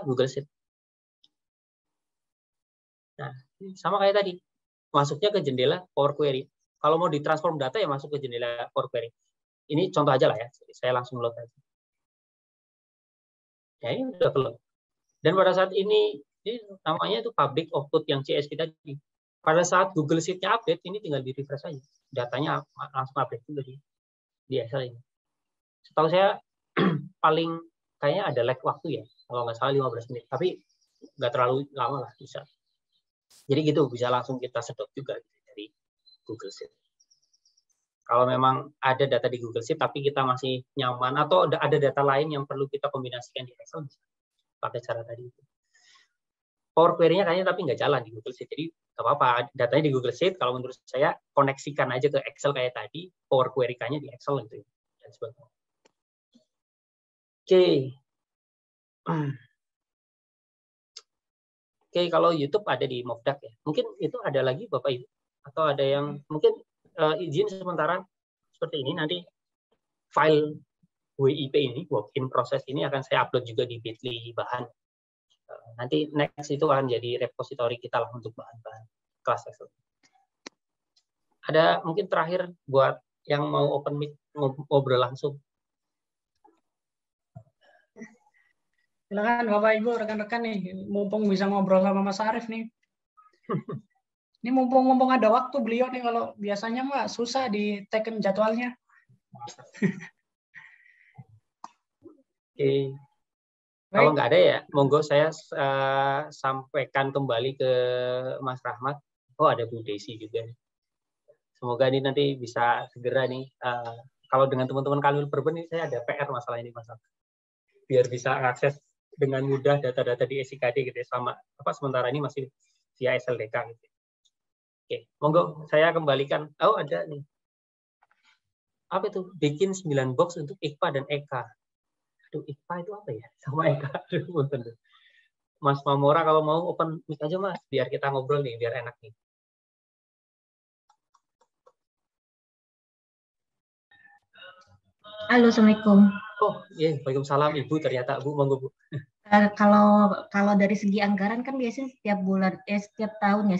Google Sheet. Nah, sama kayak tadi, masuknya ke jendela Power Query. Kalau mau ditransform data ya masuk ke jendela Power Query. Ini contoh aja lah ya, saya langsung load aja. Ya, ini udah load. Dan pada saat ini namanya itu public output yang CSV tadi. Pada saat Google Sheet-nya update, ini tinggal di refresh aja. Datanya langsung update juga di Excel ini. Setahu saya paling kayaknya ada lag waktu ya, kalau nggak salah 15 menit. Tapi nggak terlalu lama lah, bisa. Jadi gitu, bisa langsung kita sedot juga dari Google Sheet. Kalau memang ada data di Google Sheet, tapi kita masih nyaman, atau ada data lain yang perlu kita kombinasikan di Excel, bisa pakai cara tadi itu. Power Query-nya kayaknya tapi nggak jalan di Google Sheet, jadi nggak apa-apa. Datanya di Google Sheet, kalau menurut saya koneksikan aja ke Excel kayak tadi, Power Query-nya di Excel gitu. Dan sebagainya. Oke. Oke, kalau YouTube ada di Mofdak ya. Mungkin itu ada lagi Bapak Ibu, atau ada yang mungkin izin sementara seperti ini, nanti file WIP ini, work in process ini akan saya upload juga di Bitly bahan. Nanti next itu akan jadi repository kita lah untuk bahan-bahan kelas Excel. Ada mungkin terakhir buat yang mau open mic ngobrol langsung. Silakan Bapak Ibu, rekan-rekan nih, mumpung bisa ngobrol sama Mas Arief nih. Ini mumpung ada waktu beliau nih, kalau biasanya mah susah di-taken jadwalnya. Oke. Kalau nggak ada ya, monggo saya sampaikan kembali ke Mas Rahmat. Oh, ada Bu Desi juga. Semoga ini nanti bisa segera nih. Kalau dengan teman-teman kalian berben ini saya ada PR masalah ini, Mas. Biar bisa akses dengan mudah data-data di SIKD gitu ya, sementara ini masih via SLDK gitu. Oke, monggo saya kembalikan. Oh, ada nih. Apa itu? Bikin 9 box untuk IKPA dan EKA. Aduh, IKPA itu apa ya? Sama EKA. Aduh, Mas Mamora kalau mau open mic aja, Mas, biar kita ngobrol nih, biar enak nih. Halo, Assalamualaikum. Oh, iya, Waalaikumsalam Ibu, ternyata Bu, monggo Bu. Kalau dari segi anggaran kan biasanya setiap tahun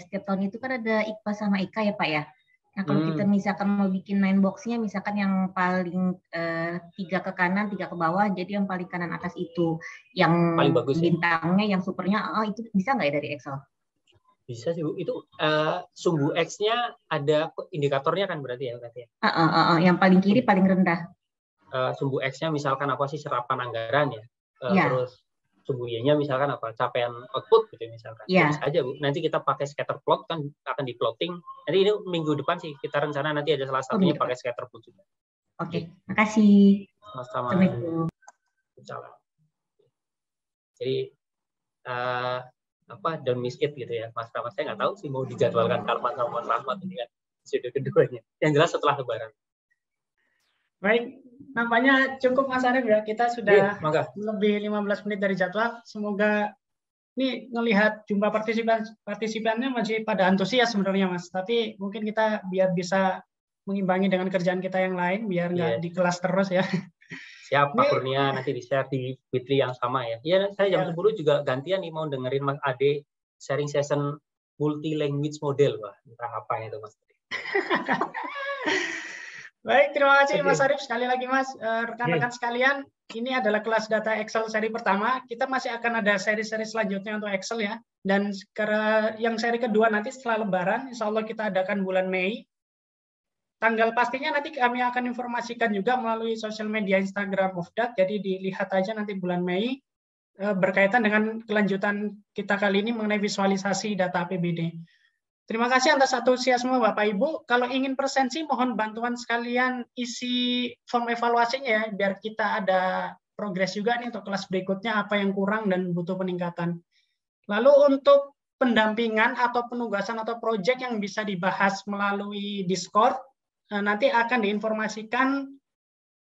itu kan ada IKPA sama IKA ya Pak ya. Nah kalau kita misalkan mau bikin 9 box-nya, misalkan yang paling 3 ke kanan, 3 ke bawah, jadi yang paling kanan atas itu yang paling bagus, bintangnya, ya? Yang supernya, itu bisa nggak ya dari Excel? Bisa sih Bu, itu sumbu X-nya ada indikatornya kan berarti ya? Yang paling kiri paling rendah. Sumbu X-nya misalkan apa sih, serapan anggaran ya, terus sumbu Y-nya misalkan apa, capaian output gitu misalkan. Bisa aja Bu, nanti kita pakai scatter plot kan akan di plotting. Nanti ini minggu depan sih kita rencana nanti ada salah satunya pakai scatter plot juga. Oke, makasih. Assalamualaikum. Jadi don't miss it gitu ya, Mas Rahmat. Saya nggak tahu sih mau dijadwalkan kapan sama Mas Rahmat ini kan sudah keduanya. Yang jelas setelah Lebaran. Baik, nampaknya cukup Mas Arief ya. Kita sudah lebih 15 menit dari jadwal. Semoga ini ngelihat jumlah partisipannya masih pada antusias sebenarnya Mas. Tapi mungkin kita biar bisa mengimbangi dengan kerjaan kita yang lain, biar nggak di kelas terus ya. Siap, Pak Kurnia, nanti di-share di Bitly yang sama ya. Iya, saya jam 10 juga gantian nih mau dengerin Mas Ade sharing session multi language model. Wah, entah apa itu Mas. Baik, terima kasih Oke. Mas Arif. Sekali lagi Mas, rekan-rekan sekalian, ini adalah kelas data Excel seri pertama. Kita masih akan ada seri-seri selanjutnya untuk Excel ya. Dan yang seri kedua nanti setelah Lebaran, insya Allah kita adakan bulan Mei. Tanggal pastinya nanti kami akan informasikan juga melalui sosial media Instagram Mofdak. Jadi dilihat aja nanti bulan Mei berkaitan dengan kelanjutan kita kali ini mengenai visualisasi data APBD. Terima kasih atas antusiasme Bapak Ibu. Kalau ingin presensi, mohon bantuan sekalian isi form evaluasinya ya, biar kita ada progres juga nih untuk kelas berikutnya, apa yang kurang dan butuh peningkatan. Lalu untuk pendampingan atau penugasan atau proyek yang bisa dibahas melalui Discord, nanti akan diinformasikan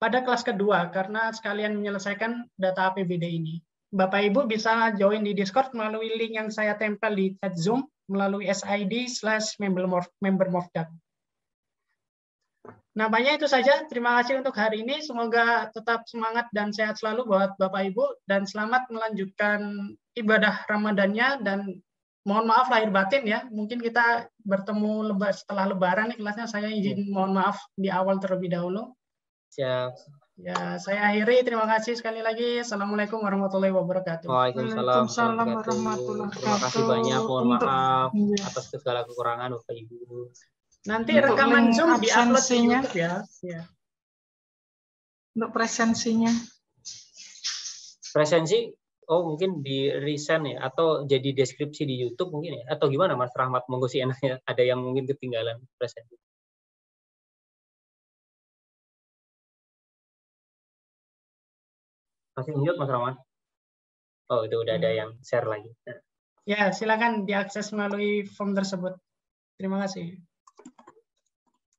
pada kelas kedua, karena sekalian menyelesaikan data APBD ini. Bapak Ibu bisa join di Discord melalui link yang saya tempel di chat Zoom, melalui SID/member Mofdak. Nampaknya itu saja. Terima kasih untuk hari ini. Semoga tetap semangat dan sehat selalu buat Bapak Ibu. Dan selamat melanjutkan ibadah Ramadannya. Dan mohon maaf lahir batin ya. Mungkin kita bertemu setelah Lebaran nih kelasnya. Saya izin mohon maaf di awal terlebih dahulu. Siap. Ya, saya akhiri. Terima kasih sekali lagi. Assalamualaikum warahmatullahi wabarakatuh. Waalaikumsalam warahmatullahi wabarakatuh. Terima kasih banyak. Mohon maaf atas segala kekurangan Bapak Ibu. Nanti rekaman Zoom di-upload di YouTube ya. Untuk presensinya. Presensi, mungkin di resend ya, atau jadi deskripsi di YouTube mungkin ya, atau gimana Mas Rahmat? Monggo sih enaknya. Ada yang mungkin ketinggalan presensi. Masih mute Mas Rahmat? Oh, itu udah ada yang share lagi. Ya, silakan diakses melalui form tersebut. Terima kasih.